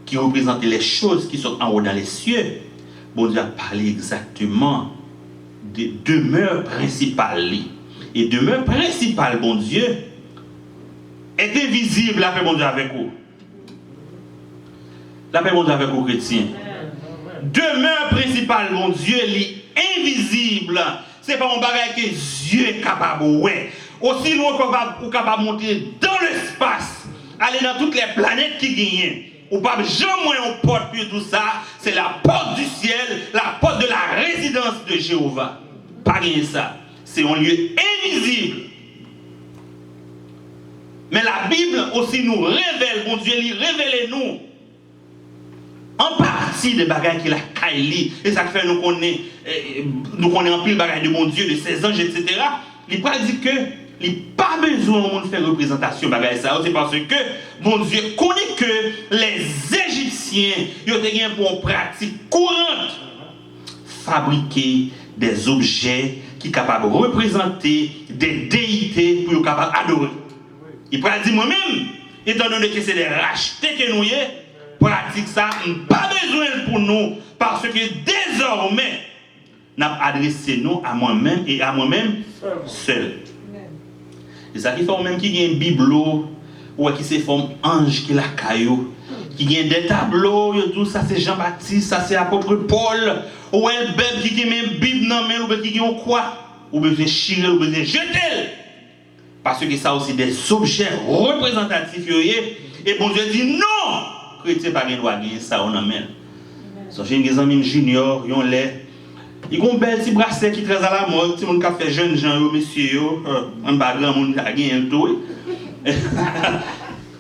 qui représente les choses qui sont en haut dans les cieux, bon Dieu a parlé exactement de demeure principale. Et demeure principale, bon Dieu, est invisible, la paix, mon Dieu, avec vous. La paix, mon Dieu, avec vous, chrétiens. Demeure principale, mon Dieu, est invisible. Ce n'est pas un bagage que Dieu est capable de voir. Aussi loin qu'on est capable de monter dans l'espace, aller dans toutes les planètes qui gagnent. Ou pas jamais on porte plus tout ça. C'est la porte du ciel, la porte de la résidence de Jéhovah. Pas rien ça. C'est un lieu invisible. Mais la Bible aussi nous révèle, mon Dieu, il révèle nous en partie des bagages qu'il a caillé. Et ça fait nous connaît en pile bagages de mon Dieu, de ses anges, etc. Il pas dit que il n'y a pas besoin de faire représentation bagages ça. C'est parce que mon Dieu connaît que les Égyptiens ils ont gagné pour une pratique courante fabriquer des objets qui sont capables de représenter des déités pour être capables d'adorer. Il peut dire moi-même, étant donné que c'est des rachetés que nous y est, pratique ça, pas besoin pour nous, parce que désormais, nous avons adressé nous à moi-même et à moi-même seul. Et ça qui fait même qu'il y a un bibelot, ou qui se forme ange qui la caillou, qui y a des tableaux, tout ça c'est Jean-Baptiste, ça c'est apôtre Paul, ou un bébé qui a une Bible dans la main, ou qui a une croix, ou besoin chirer, ou besoin jeter. Parce que ça aussi des objets représentatifs, et bon Dieu dit non! Chrétien pas droit de gagner ça on amène. So j'ai des amis junior, ils ont l'air ils ont un bel petit bracelet qui est très à la mode, tout le monde qui a fait jeune gens monsieur un grand monde qui a gagné tout.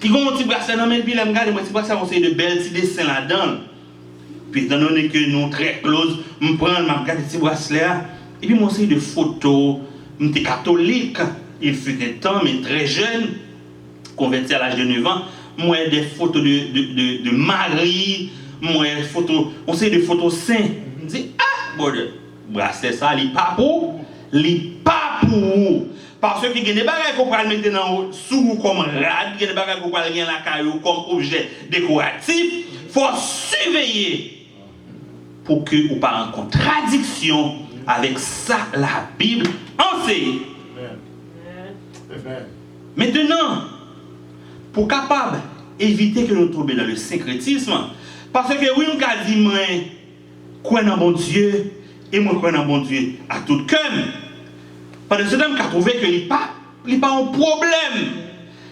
Ils ont un petit bracelet dans mes puis là regarde moi petit bracelet on de belles petits dessins là-dedans. Puis étant donné que nous très close, je prends, je regarde ces bracelets, et puis moi aussi de photos, j'étais catholique, il fut un temps, mais très jeune, converti à l'âge de 9 ans, moi des photos de Marie, moi des photos, on sait des photos saints. Je me dis, ah, bon, bracelet ça, il n'est pas pour, parce que il y a des bagages qu'on peut mettre dans sous comme rad, il y a des bagages qu'on peut mettre dans la caillou comme objet décoratif. Il faut surveiller pour que vous ne pas en contradiction avec ça la Bible enseigne. Maintenant, pour capable éviter que nous tombions dans le syncrétisme, parce que oui, on a dit moi crois dans bon Dieu et moi crois dans bon Dieu à tout cœur. Pendant ce temps, je trouve que il n'y a pas un problème.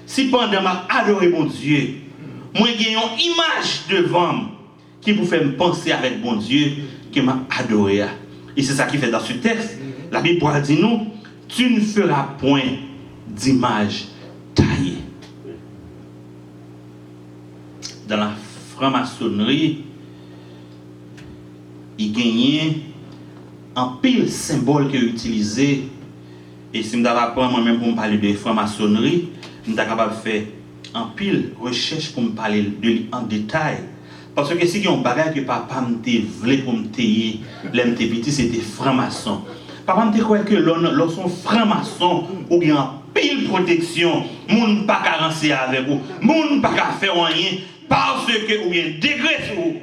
Si pendant que je adore mon Dieu, moi j'ai une image devant moi qui vous fait me penser avec bon Dieu que m'a adoré. Et c'est ça qui fait dans ce texte. La Bible dit nous, tu ne feras point d'image taillée. Dans la franc-maçonnerie, il gagnait un pile symbole qui est utilisé. Et si je vais apprendre moi-même pour me parler de franc-maçonnerie, je suis capable de faire un pile recherche pour me parler de lui en détail. Parce que si il y a un bagage que papa me voulait pour me tailler, l'MT c'était franc-maçon. Papa me croit que lorsqu'on franc-maçon, ou bien en pile protection, moun pas qu'à rancer avec vous, moun pas qu'à faire rien, parce que ou bien degré sur vous.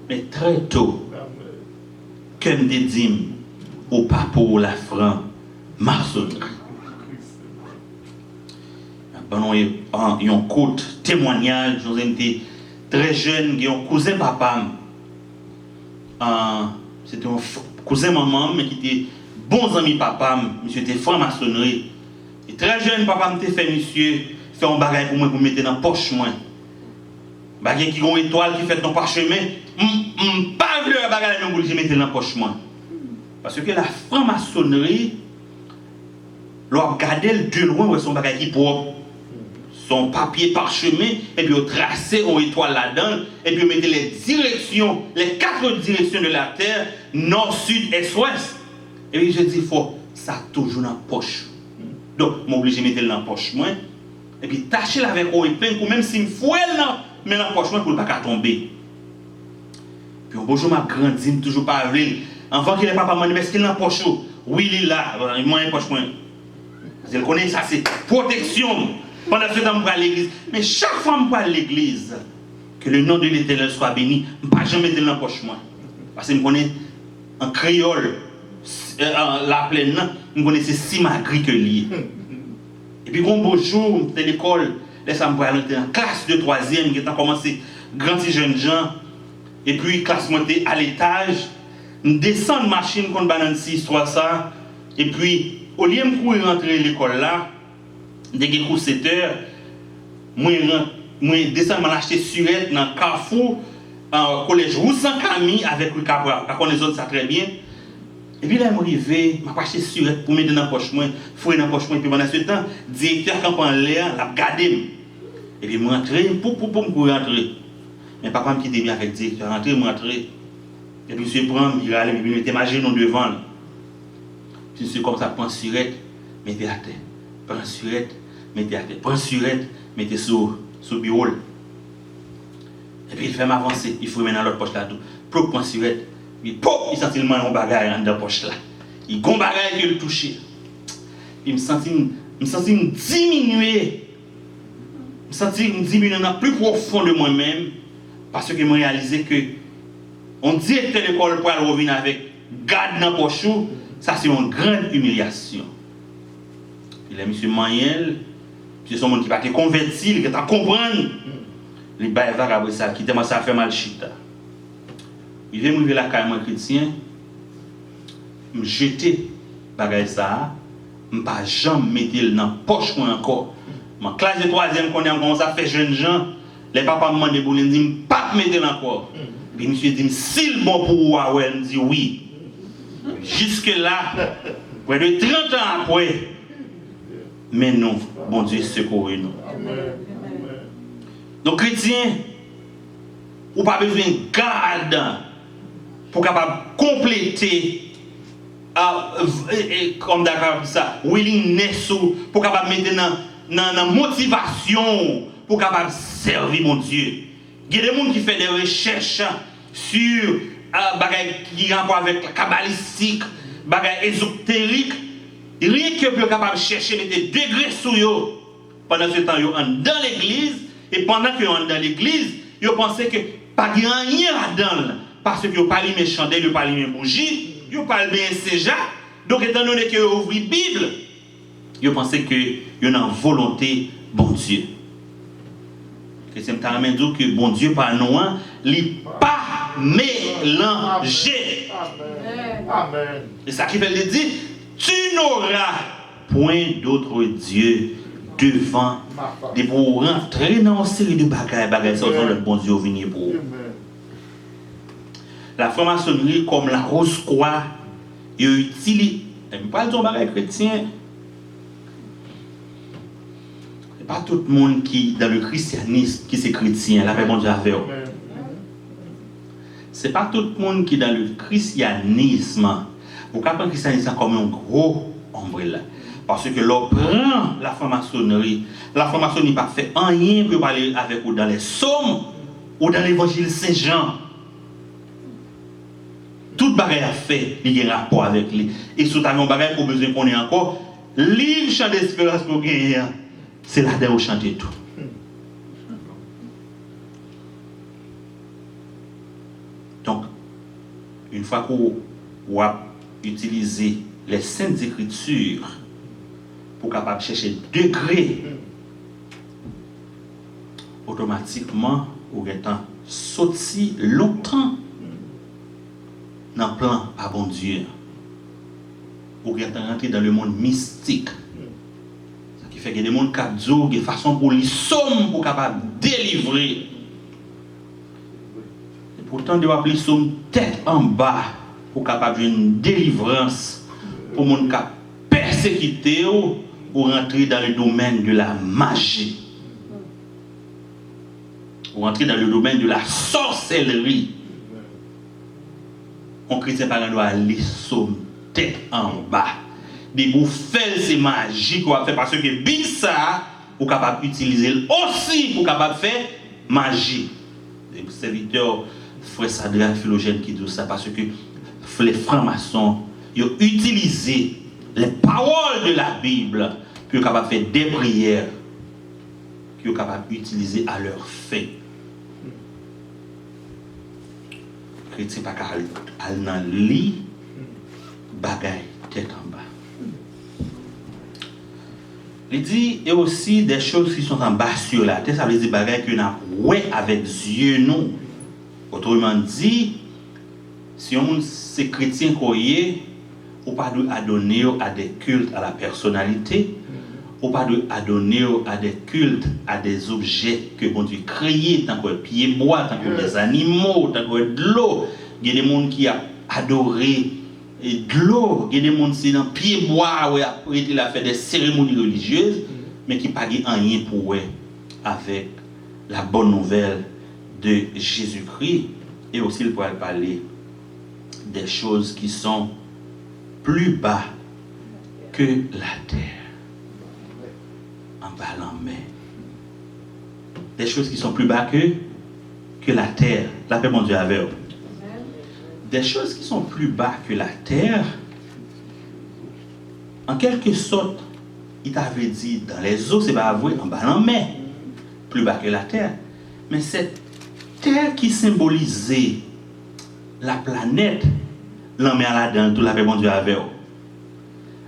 Mais très tôt, comme des dîmes, ou pas pour la franc-maçonnerie. Pendant un court témoignage, nous étions très jeunes, j'ai un cousin papa, c'était un cousin maman, mais qui était bon ami papa, monsieur était franc-maçonnerie. Et très jeune, papa m'a fait monsieur, faire un bagage pour moi, pour mettre dans la poche moi. Bagage qui a une étoile qui fait dans le parchemin, pas le bagage pour mettre dans la poche moi. Parce que la franc-maçonnerie, l'on regarde de loin où son bagage qui propre. Son papier parchemin, et puis on tracé une étoile là-dedans, et puis on mettait les directions, les 4 directions de la terre, nord, sud, est, ouest. Et puis je dis, il faut ça toujours dans la poche. Donc, je suis obligé de mettre dans la poche, moi, et puis tâcher avec un épingle, ou même si je fouille mais dans la poche, moi, pour ne pas tomber. Puis un beau jour, m'a grandi, toujours pas avril. Enfant qui n'est pas moi, mais est-ce qu'il est dans la poche? Oui, il est là, moi, une poche, moi. Je le connais, ça c'est protection. Pendant ce temps, je vais à l'église. Mais chaque fois que je vais à l'église, que le nom de l'Éternel soit béni, je ne vais jamais mettre dans la poche. Parce que je connais en créole, la plaine, je connais ces 6 magris que lié. Et puis, un beau jour, à l'école, je vais aller dans la classe de 3e, qui a commencé grand et jeunes gens. Et puis, classe montée à l'étage, je descends de machine contre banane 6, 3 ça. Et puis, au lieu de courir rentrer à l'école là, dès qu'il est 7 heures, moi descends m'acheter surette dans le Carrefour, au collège Roussan Camille avec le Cabra, on connaît les autres ça très bien. Et puis là, je suis arrivé, je acheté surette pour mettre dans la poche, fouiller dans la poche, et puis pendant ce temps, le directeur quand on l'air, l'a gardé. Et puis je suis rentré, pour me rentrer. Mais papa me quittait bien avec le directeur, rentré, je rentré. Et puis je suis prendre, il allait, il mettait ma genou devant. Je suis comme ça, prends surette, mettez à terre. Prends surette, mettez à terre. Prends surette, mettez sur le bureau. Et puis il fait m'avancer, il faut mettre dans l'autre poche là. Pour prendre surette, il sentit le moins un bagage dans la poche là. Il y a un bagage qui le touché. Il me sentit diminuer. Je me sentis diminuer dans le plus profond de moi-même. Parce que je me réalisais que on directeur de l'école pour revenir avec garde dans la poche, ça c'est une grande humiliation. Il est M. Maniel, c'est son monde qui va te convertir, qui va comprendre. Les baïvards après ça, qui tellement ça fait mal chita. Il vient me la carrément chrétien, me jeter bagay ça, me pas jamais mettre dans la poche encore. Ma classe de 3e qu'on a commencé à faire jeunes gens, les papas me demandent pour dire pas mettre encore. Puis monsieur dit s'il bon pour vous, ouais, me dit oui. Jusque là, près de 30 ans après, mais non, bon Dieu secours nous. Donc chrétiens, ou pas besoin de garde pour capable compléter comme d'accord ça willingness pour capable mettre dans motivation pour capable servir mon Dieu. Il y a des gens qui font des recherches sur bagaille qui rapport avec la kabbalistique, bagaille ésotérique, rien que pour capable chercher mettre des degrés sur eux pendant ce temps ils sont dans l'église et pendant qu'ils sont dans l'église, ils pensent que pas rien là-dedans parce que ils pas allumé chandelle, ils pas allumé bougie, ils pas bien séja. Donc étant donné que ils ouvrent Bible, ils pensent que ils ont volonté bon Dieu. Chrétien t'a même dit que bon Dieu par nous, il pas mélangé. Amen. Et ça qui veut dire, tu n'auras point d'autre Dieu devant de pour rentrer dans une série de bagailles ça le bon Dieu venir pour. La franc-maçonnerie comme la Rose-Croix, ils utilisent, je ne parle pas de bagaille chrétien. Pas tout le monde qui dans le christianisme qui c'est chrétien, la paix bon Dieu avec eux. C'est pas tout le monde qui dans le christianisme, vous comprenez le christianisme comme un gros ombrelle. Parce que l'on prend la franc-maçonnerie pas fait rien pour parler avec vous dans les psaumes ou dans l'évangile Saint-Jean. Tout bagaille a fait, il y a un rapport avec lui. Et si vous avez un bagaille pour besoin qu'on ait encore, livre chant d'espérance pour gagner. C'est là-dedans où chanter tout. Donc, une fois qu'on a utilisé les saintes écritures pour capable chercher degré, automatiquement, vous êtes sorti longtemps dans le plan à bon Dieu. Vous êtes rentré dans le monde mystique. Fait qu'il y a des gens qui ont des façons pour les sommes pour capable délivrer. Et pourtant, ils doivent appeler somme tête en bas pour capable une délivrance pour les gens qui ont persécuté ou rentrer dans le domaine de la magie. Ou rentrer dans le domaine de la sorcellerie. On chrétien par doit aller somme tête en bas. Des bouffelles c'est magique qu'on va faire parce que bien ça pour capable utiliser aussi pour capable faire magie. Les serviteurs frère Sadra Philogène qui dit ça parce que les francs-maçons ils ont utilisé les paroles de la Bible pour capable faire des prières qu'ils sont capables d'utiliser à leur fin. Chrétien pas qu'à aller dans le lit bagaille tête en bas. Il dit, il y a aussi des choses qui sont en bas sur la terre, ça veut dire bagaille que nous avons avec yeux nous. Autrement dit, si on est chrétien croyé, on pas de adonner à des cultes à la personnalité, on pas de adonner à des cultes à des objets que bon Dieu créé, tant que pieds bois, tant que des animaux, tant que de l'eau. Il y a des gens qui ont adoré et de l'eau, il y a des gens qui sont dans pieds bois, où il a fait des cérémonies religieuses, mais qui n'ont pas rien pour eux avec la bonne nouvelle de Jésus-Christ. Et aussi, il pourrait parler des choses qui sont plus bas que la terre. En bas en main. Des choses qui sont plus bas que la terre. La paix, mon Dieu, avec eux. Des choses qui sont plus bas que la terre, en quelque sorte, il t'avait dit dans les eaux, c'est pas avoué, en bas en mer, plus bas que la terre. Mais cette terre qui symbolisait la planète, l'en met là-dedans, tout la paix, mon Dieu, avec eux.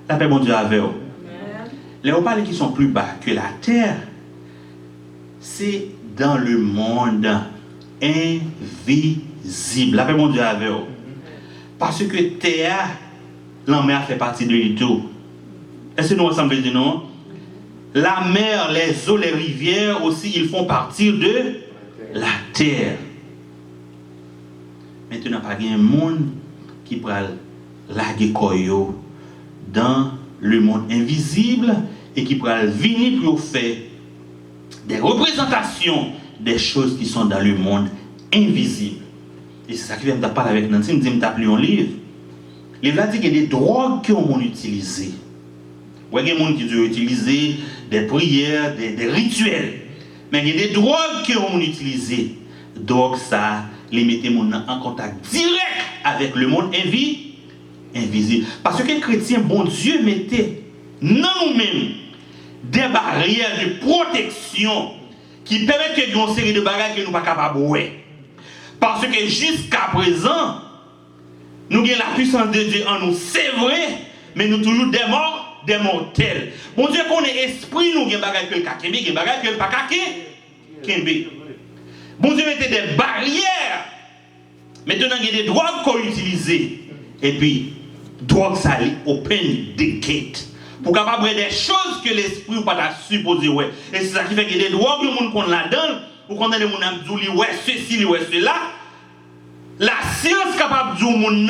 La paix, mon Dieu, avec eux. Les opales qui sont plus bas que la terre, c'est dans le monde invisible. La paix, mon Dieu, avec eux. Parce que terre, la mer fait partie de tout. Est-ce que nous ensemble disons non? La mer, les eaux, les rivières aussi, ils font partie de la terre. Maintenant, pas un monde qui peut laguer koyo dans le monde invisible et qui peut venir pour faire des représentations des choses qui sont dans le monde invisible. Et c'est ça qui vient de parler avec Nancy, me dit, je lu un livre. Le livre dit qu'il y a des drogues qui ont utilisé. Il y a des gens qui ont utilisé des prières, des rituels. Mais il y a des drogues qui ont utilisé. Donc ça, les mettez en contact direct avec le monde invisible. Parce que les chrétiens, bon Dieu, mettait dans nous-mêmes des barrières de protection qui permettent qu'il y ait une série de bagages que nous ne sommes pas capables de voir. Parce que jusqu'à présent, nous avons la puissance de Dieu en nous, c'est vrai, mais nous toujours des morts, des mortels. Bon Dieu, qu'on est esprit, nous avons des bagages que le kakembe, des bagages que le pas kakembe. Bon Dieu mettait des barrières. Maintenant, il y a des drogues qu'on utilise. Et puis, drogue, ça open the gate. Pour capable des choses que l'esprit ou pas supposé ouais. Et c'est ça qui fait qu'il y a des drogues, le monde qu'on la donne, ou qu'on a des gens qui disent ouais, ceci, ouais, cela. La science capable de dire monde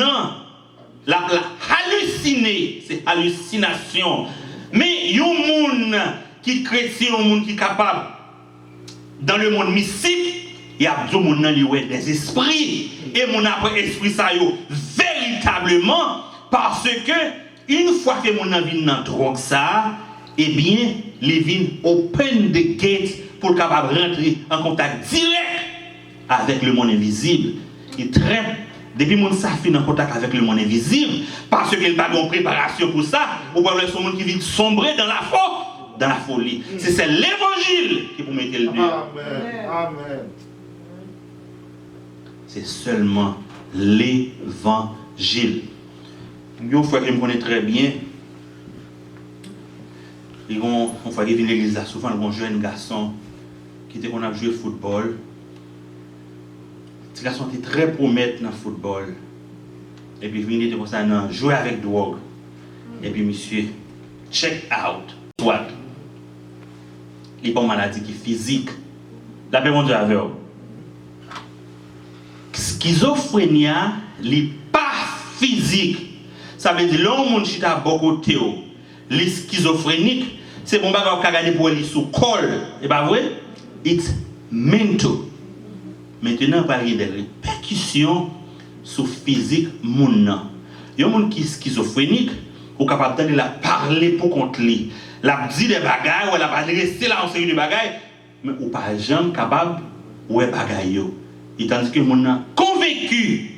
la halluciner, c'est hallucination. Mais il y a un monde qui est chrétien, un monde qui est capable, dans le monde mystique, il y a des esprits. Et mon après esprit, ça y est, véritablement, parce que, une fois que mon avis dans drogue, ça, eh bien, les vignes open the gate pour le capable rentrer en contact direct avec le monde invisible. Et très, depuis mon ça finit en contact avec le monde invisible, parce qu'il n'y a pas de préparation pour ça, ou bien le monde qui vit sombrer dans la folie. C'est l'évangile qui vous mettez le Dieu. Amen. Amen. C'est seulement l'évangile. Une fois que je me connais très bien, une fois qu'il vient à l'église, souvent un jeune garçon qui était qu'on a joué au football. Ce garçon était très prometteur dans le football. Et puis il était comme ça, jouer avec drogue. Et puis monsieur, check out. Soit. Il n'y a pas de maladie qui est physique. La paix mon Dieu avec vous. Schizophrénie, n'est pas physique. Ça veut dire, l'homme qui a beaucoup de les schizophréniques, c'est bon bagage qui a gagné pour aller sous col. Et pas vrai? It's mental. Maintenant, on va parler des répercussions sur le physique moun. Il y a un monde qui est schizophrénique, ou capable de la parler pour contre lui. La dit des bagages, ou la va rester là en série de bagages, mais ou pas jamais capable ou est bagaille. Et tandis que mon a convaincu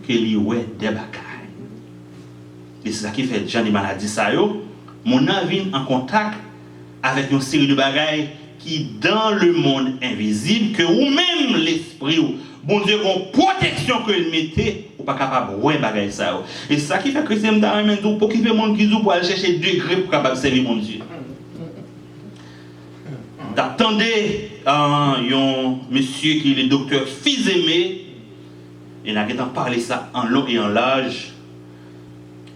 qu'il y a des bagages. Et c'est ça qui fait déjà des maladies ça yo. Mon a vient en contact avec une série de bagages qui dans le monde invisible que ou même l'esprit ou bon Dieu une protection que il mettait ou pas capable ouais bagages ça yo. Et c'est ça qui fait que c'est même pour qu'il fait monde qui pour aller chercher degré pour capable servir mon Dieu. D'attendez un monsieur qui est le docteur Fils-Aimé, il a parlé ça en long et en large.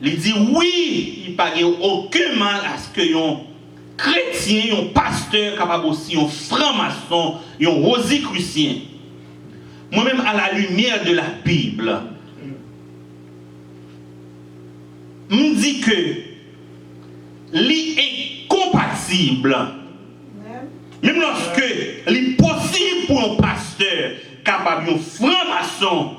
Il dit oui, il n'y a pas aucun mal à ce que un chrétien, un pasteur, capable aussi, un franc-maçon, un rosicrucien. Moi-même, à la lumière de la Bible, me dit que l'incompatible. Même lorsque il est possible pour un pasteur capable, un franc-maçon,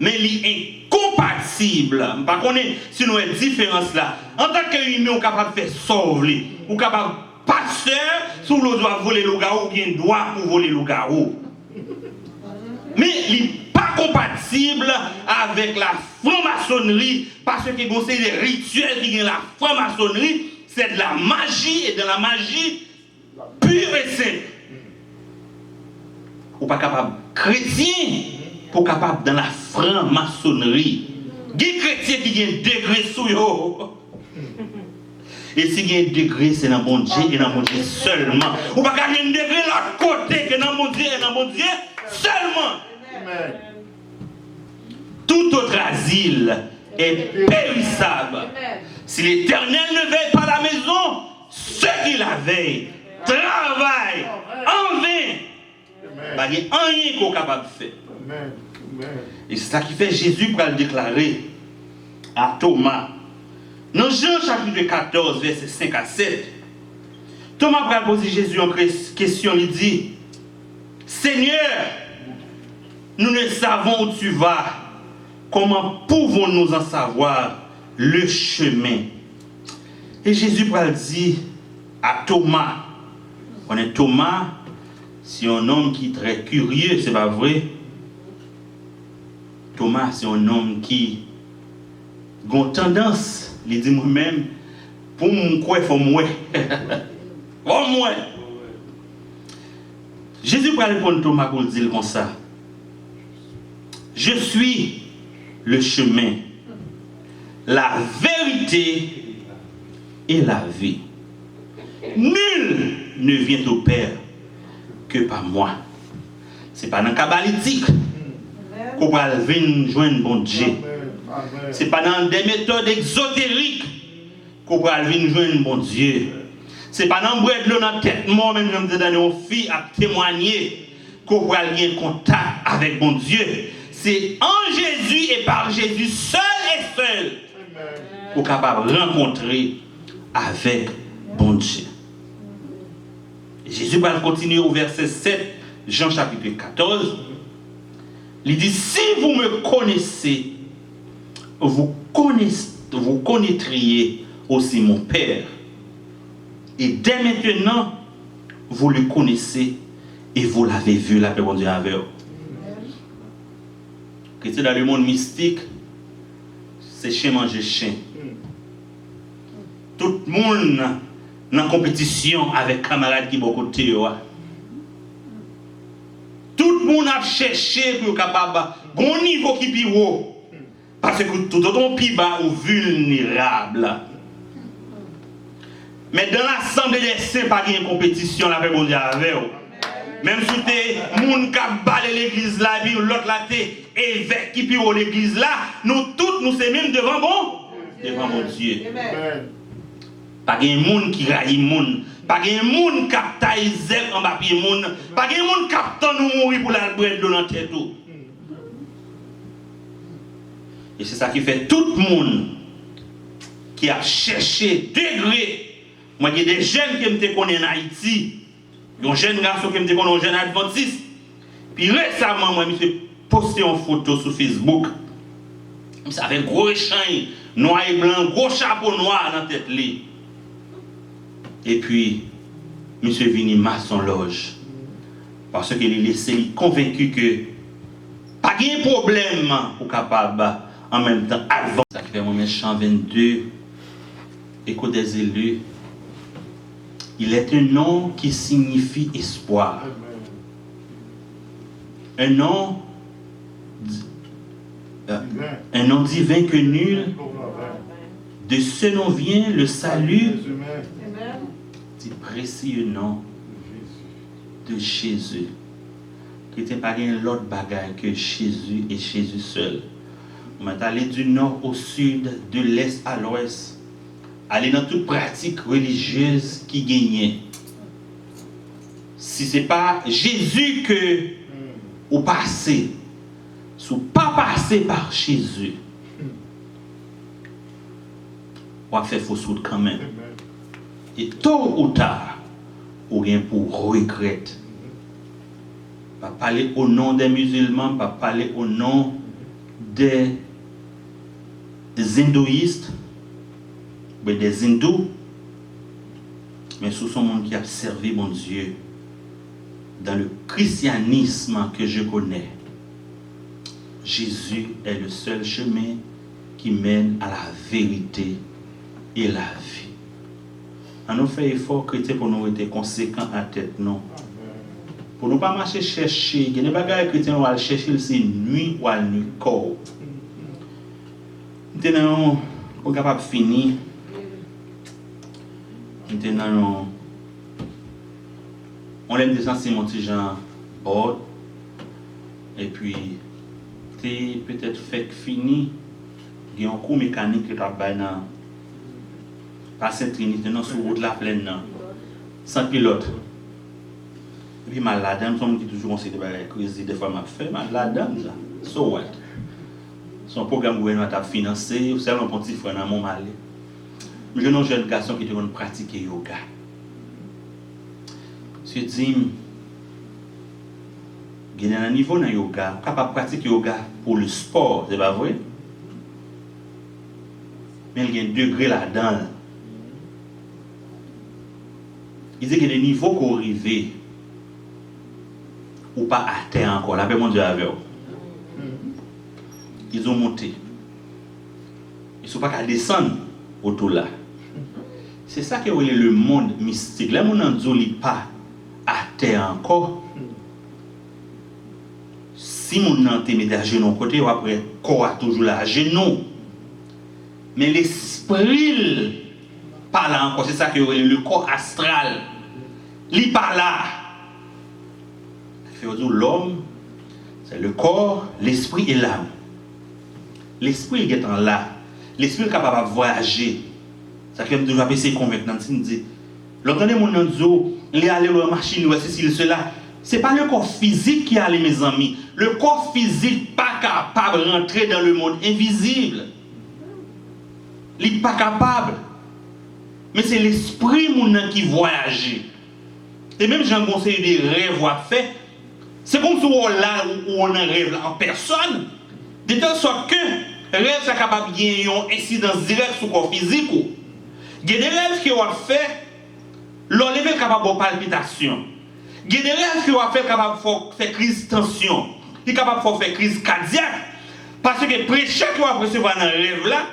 mais il est incompatible. Par contre, si nous avons une différence là, en tant qu'humain, on est capable de faire sauver, on est capable de pasteur, si on doit voler le garou, ou bien droit pour voler le garou. Mais il n'est pas compatible avec la franc-maçonnerie, parce que c'est des rituels qui ont la franc-maçonnerie, c'est de la magie, et de la magie pure et simple. Ou pas capable chrétien pour capable dans la franc-maçonnerie. Des chrétiens qui ont un degré sous eux. Et si il y a un degré, c'est dans mon Dieu et dans mon Dieu seulement. Ou pas qu'il y a un degré de l'autre côté que dans mon Dieu et dans mon Dieu seulement. Amen. Tout autre asile est périssable. Si l'Éternel ne veille pas la maison, ceux qui la veillent travaillent en vain. Il n'y a rien qu'on est capable de faire. Et c'est ça qui fait Jésus pour le déclarer à Thomas. Dans Jean chapitre 14, verset 5 à 7, Thomas va poser Jésus une question, il dit, Seigneur, Nous ne savons où tu vas. Comment pouvons-nous en savoir le chemin? Et Jésus dit à Thomas, on est Thomas, c'est un homme qui est très curieux, c'est pas vrai? Thomas, c'est un homme qui a tendance, il dit moi-même, pour moi, il faut moi. Pour moi. Jésus va répondre à Thomas pour dire comme ça. Je suis le chemin, la vérité et la vie. Nul ne vient au Père que par moi. Ce n'est pas dans le cabalistique qu'on va venir joindre bon Dieu. Ce n'est pas dans des méthodes exotériques qu'on va venir joindre bon Dieu. Ce n'est pas dans le bread de la tête, moi même je me donne aux filles à témoigner qu'on va avoir contact avec bon Dieu. C'est en Jésus et par Jésus seul et seul qu'on est capable de rencontrer avec bon Dieu. Jésus va continuer au verset 7, Jean chapitre 14. Il dit, si vous me connaissez, vous connaîtriez aussi mon Père. Et dès maintenant, vous le connaissez et vous l'avez vu, la paix de Dieu avec vous. Chrétien dans le monde mystique, c'est chien manger chien. Tout le monde dans compétition avec camarades qui sont côté. Tout le monde a cherché pour capable bon niveau qui est haut. Parce que tout le monde est bas ou vulnérable. Mais dans l'assemblée des saints, pas de compétition, la paix de Dieu avec vous. Même si tu es moun qui a balé l'église là, puis l'autre là, t'es évêque qui pire l'église là, nous tous, nous sommes même devant mon Dieu. Amen. Pas de moun qui raille moun, pas de moun qui a taillé en bas pied moun, pas de moun qui a nous mourir pour la bread de notre tête. Et c'est ça qui fait tout le monde qui a cherché degré. Moi, il y a des jeunes qui me connaissent en Haïti. Il y a un jeune garçon qui me dit qu'on est un jeune adventiste. Puis récemment, moi, je me suis posté une photo sur Facebook. Ça fait un gros échange, noir et blanc, gros chapeau noir dans la tête. Et puis, je suis venu maçon loge. Parce qu'il est laissé convaincu que pas de problème pour capable en même temps avancer. Ça fait mon chant 22, écho des élus. Il est un nom qui signifie espoir. Un nom divin que nul. De ce nom vient le salut du précieux nom de Jésus. Qui n'était pas l'autre bagaille que Jésus et Jésus seul. On est allé du nord au sud, de l'est à l'ouest. Aller dans toute pratique religieuse qui gagnait. Si ce n'est pas Jésus que vous passez, si vous pas passé par Jésus, vous avez fait fausse route quand même. Et tôt ou tard, vous rien pour regretter. Pas parler au nom des musulmans, pas parler au nom des hindouistes, des hindous, mais ce sont monde qui a servi mon Dieu dans le christianisme que je connais. Jésus est le seul chemin qui mène à la vérité et la vie. On nous fait effort chrétien pour nous être conséquents à tête non. Pour ne pas marcher chercher, il y a des bagages chrétiens où aller chercher c'est nuit ou à nuit corps. Maintenant, on est capable de finir. Maintenant, on aime descendre mon petit genre bord. Et puis, tu peut-être fait fini. Il y a un coup mécanique qui travaille dans la Sainte-Trinité, dans sur route la plaine, sans pilote. Et puis, la dame, son qui toujours conseillé de crise, des fois, m'a fait, la dame, so what? Son programme gouvernemental a financé, c'est un petit frère dans mon malais. Je suis un jeune garçon qui doit pratiquer yoga. Monsieur dit, Il y a un niveau dans le yoga, capable de pratiquer yoga pour le sport, c'est pas vrai? Mais il y a un degré là-dedans. Il dit qu'il y a des niveaux qu'on arrive ou pas à terre encore. La paix mon Dieu avec eux. Ils ont monté. Ils ne sont pas qu'à descendre autour là. C'est ça que le monde mystique. Le monde n'est pas à terre encore. Si mon nan te met à genoux côté, ou après, corps a toujours là à genoux. Mais l'esprit pas là encore. C'est ça que le corps astral. Il pas là. L'homme, c'est le corps, l'esprit et l'âme. L'esprit est en là. L'esprit est capable de voyager. Ça fait que je vais essayer de convaincre Nancy. Dit, l'entendez mon Nanzo, il est allé dans la machine, ou ceci, cela. Ce n'est pas le corps physique qui est allé, mes amis. Le corps physique n'est pas capable de rentrer dans le monde invisible. Il n'est pas capable. Mais c'est l'esprit qui voyage. Et même j'ai un conseil des rêves à faire. C'est comme si on là où on a un rêve en personne. De telle sorte que le rêve est capable de gagner une incidence directe sur le corps physique. Il y a des rêves qui ont fait, l'enlever est capable de palpitation. Il y a des rêves qui ont fait capable de faire crise de tension. Il est capable de faire crise cardiaque. Parce que le prêcheur qui va recevoir dans le rêve là,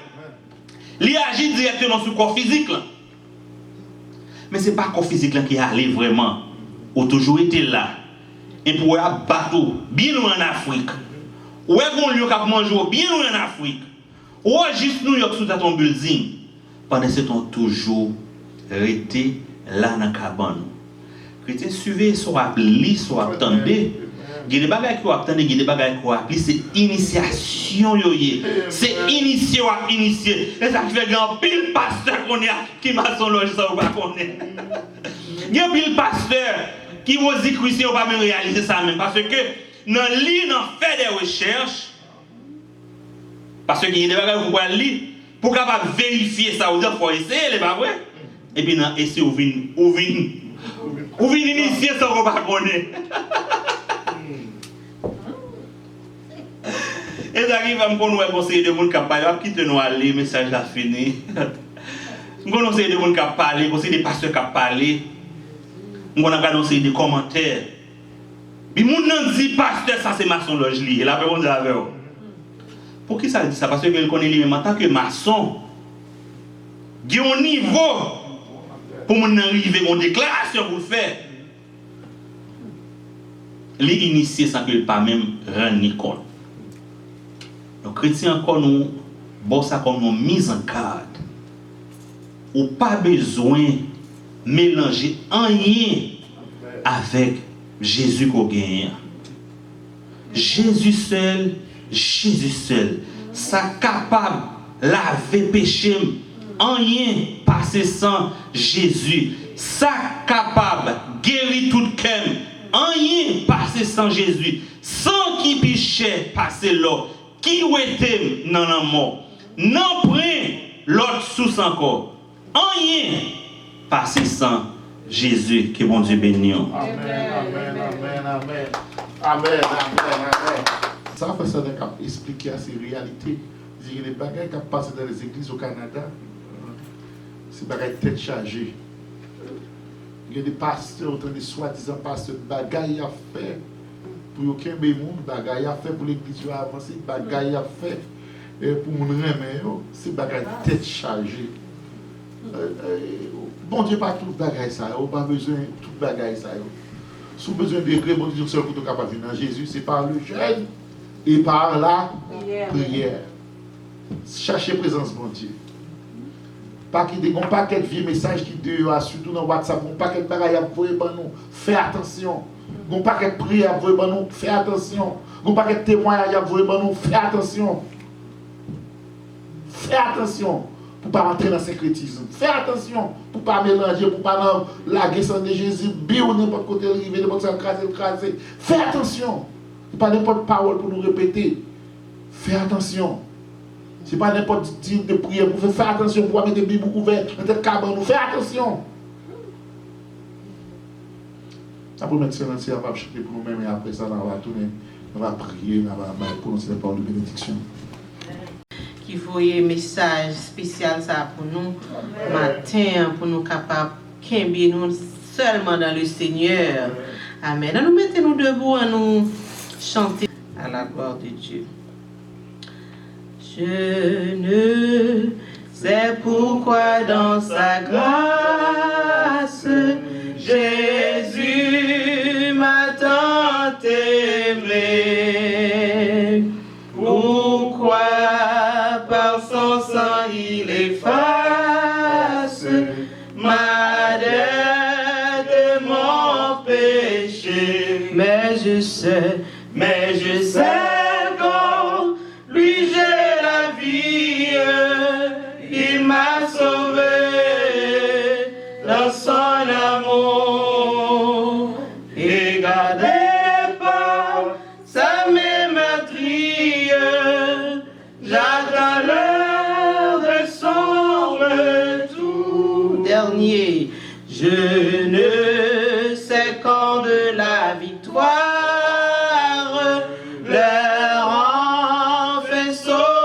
il agit directement sur le corps physique. Là. Mais ce n'est pas le corps physique là qui est allé vraiment. Ou toujours été là. Et pour battre bien loin en Afrique. Ou est-ce qu'on lui a mangé bien loin en Afrique. Ou juste New York sous ton building. Pendant ce temps, toujours resté là dans la cabane. Chrétien, suivez, soit appelé, soit attendez. Il y a des bagages qui attendent, il y a des bagages qui appelé. C'est initiation. C'est initié ou initié. Et ça fait grand pile pasteur qu'on a qui m'a son loge, ça ou pas qu'on est. Il y a pile pasteur qui vous dit que on va même réaliser ça même. Parce que dans le livre, on fait des recherches. Parce qu'il y a des bagages qu'on va lire. Pour capable vérifier ça, il faut essayer, c'est pas vrai? Et puis, non, essayer ou venir initier ça qu'on va connaître. Et ça arrive à me connaître conseiller de monde qui parle, qui te nous aller, message là fini. Je conseille de monde qui parle, conseiller des pasteurs qui parlent. Je conseille des commentaires. Puis moun nan dit pasteur ça c'est maçonnerie li. Et la personne dit avec vous. Pour qui ça dit ça? Parce qu'il connaît lui-même en tant que maçon. Il y a un niveau pour nous arriver à une déclaration pour le faire. Les initiés sans qu'ils ne pas même rendre compte. Les chrétiens encore nous, bon ça comme nous mise en garde. Ou pas besoin de mélanger rien avec Jésus qu'on gagne. Jésus seul. Ça capable laver péché en rien passer sans Jésus. Ça capable guérir tout cœur en rien passer sans Jésus. Sans qui péché passer là. Qui était dans la mort. Non prend l'autre sous encore. En rien passer sans Jésus. Que bon Dieu bénisse. Amen, amen, amen, amen. Amen, amen, amen. Ça fait ça expliquer à ces réalités. Il y a des bagages qui passent dans les églises au Canada. C'est des bagages tête chargée. Il y a des pasteurs, des soi-disant pasteurs, des bagages à faire pour aucun monde, des bagages à faire pour l'église à avancer, des bagages à faire pour mon remettre. C'est des bagages tête chargée. Bon Dieu, pas tout le bagage ça. On n'a pas besoin de tout le bagage ça. Si vous avez besoin de vrai, bon Dieu, seul pour capable de venir Jésus, c'est par le jeûne. Et par la prière. Cherchez présence, mon Dieu. Pas qu'il y ait un paquet de vieux messages qui dehors, surtout dans WhatsApp, un paquet de bagages à vous nous. Fais attention. Un paquet de prières à vous nous. Fais attention. Un paquet de témoignages à vous nous. Fais attention. Fais attention. Pour ne pas rentrer dans le syncrétisme. Fais attention. Pour ne pas mélanger, pour ne pas laguer sang de Jésus, bio n'importe côté, arriver, n'importe écraser. Fais attention. Pas n'importe parole pour nous répéter. Fais attention. Ce n'est pas n'importe type de prière. Vous faites attention pour mettre des Bibles ouvertes dans le cabane. Fais attention. Ça pour mettre silence, on va chanter pour nous-mêmes et après ça, on va tourner, on va prier, on va prononcer les paroles de bénédiction. Qui voyait message spécial ça pour nous matin pour nous capables de nous seulement dans le Seigneur. Amen. Nous mettons nous debout à nous chanter à la gloire de Dieu. Je ne sais pourquoi dans sa grâce Jésus m'a tant aimé. Pourquoi par son sang il efface ma dette et mon péché. Mais je sais qu'en lui j'ai la vie. Il m'a sauvé dans son amour et gardé par sa même meurtrière. J'attends l'heure de son retour dernier. Je ne sais quand de la victoire leur enfin sonnera.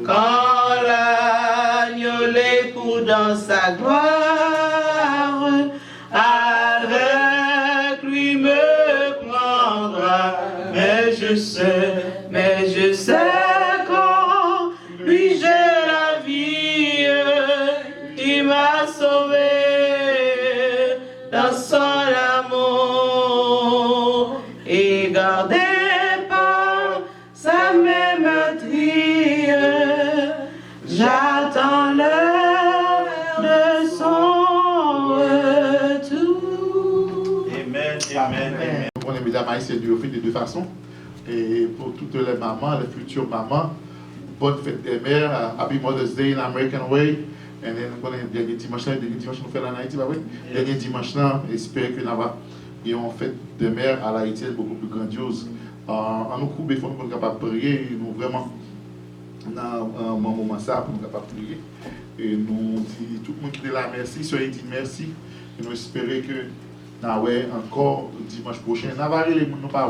Quand l'agneau l'époux dans sa gloire avec lui me prendra. Mais je sais qu'en lui j'ai la vie. Il m'a sauvé dans son amour et gardé par sa même meurtrière. J'attends l'heure de son retour. Amen, amen, amen. On est mesdames haïtiennes du fait de deux façons. Et pour toutes les mamans, les futures mamans, bonne fête des mères, Happy Mother's Day in American Way. Et nous avons dernier dimanche, nous faisons en Haïti, dernier dimanche, j'espère que nous avons une fête des mères à l'Haïti beaucoup plus grandiose. En nous couper, il faut nous capables de prier, nous vraiment, dans un moment ça, pour nous capables de prier. Et nous disons, tout le monde qui est là, merci, soyez dit merci. Et nous espérons que nous avons encore dimanche prochain, nous avons les gens, nous pas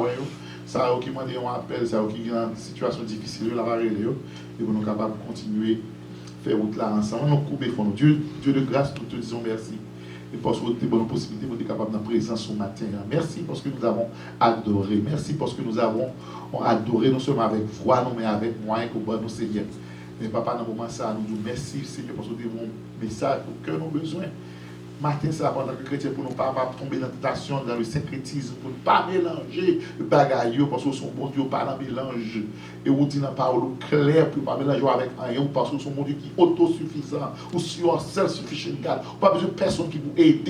ça qui m'a dit un appel, ça qui est en situation difficile, nous avons et nous sommes capables de continuer. Faire route là ensemble, nous coupons Dieu de grâce, nous te disons merci. Et parce que tu as bonne possibilité, vous êtes capable de présence ce matin. Merci parce que nous avons adoré. Merci parce que nous avons adoré non seulement avec voix, mais avec moyens que nous Seigneur. Mais papa, dans le moment ça, nous disons merci Seigneur parce que tu as un message pour que nous avons besoin. Matin, ça, pendant que chrétien, pour ne pas tomber dans la tentation, dans le syncrétisme, pour ne pas mélanger le bagaille, parce que son bon Dieu pas dans mélange. Et on dit dans la parole claire, pour ne pas mélanger avec rien, parce que son bon Dieu qui est autosuffisant, ou sur self-sufficient God. Pas besoin de personne qui vous aide,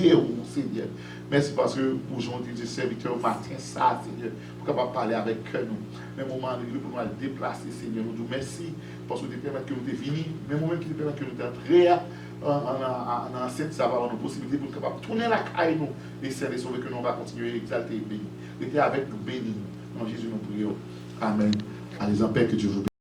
Seigneur. Merci parce que aujourd'hui, des serviteurs, matin, ça, Seigneur, pour capable parler avec nous. Même moment où pour nous déplacer, Seigneur, nous disons merci, parce que tu permets que nous définissons, même moment qui te permet que nous entrions en enceinte, ça va avoir une possibilité pour nous capables de tourner la caille, nous, et c'est sauver que nous va continuer à exalter et bénir. Restez avec nous, bénis. En Jésus, nous prions. Amen. Allez en paix, que Dieu vous bénisse.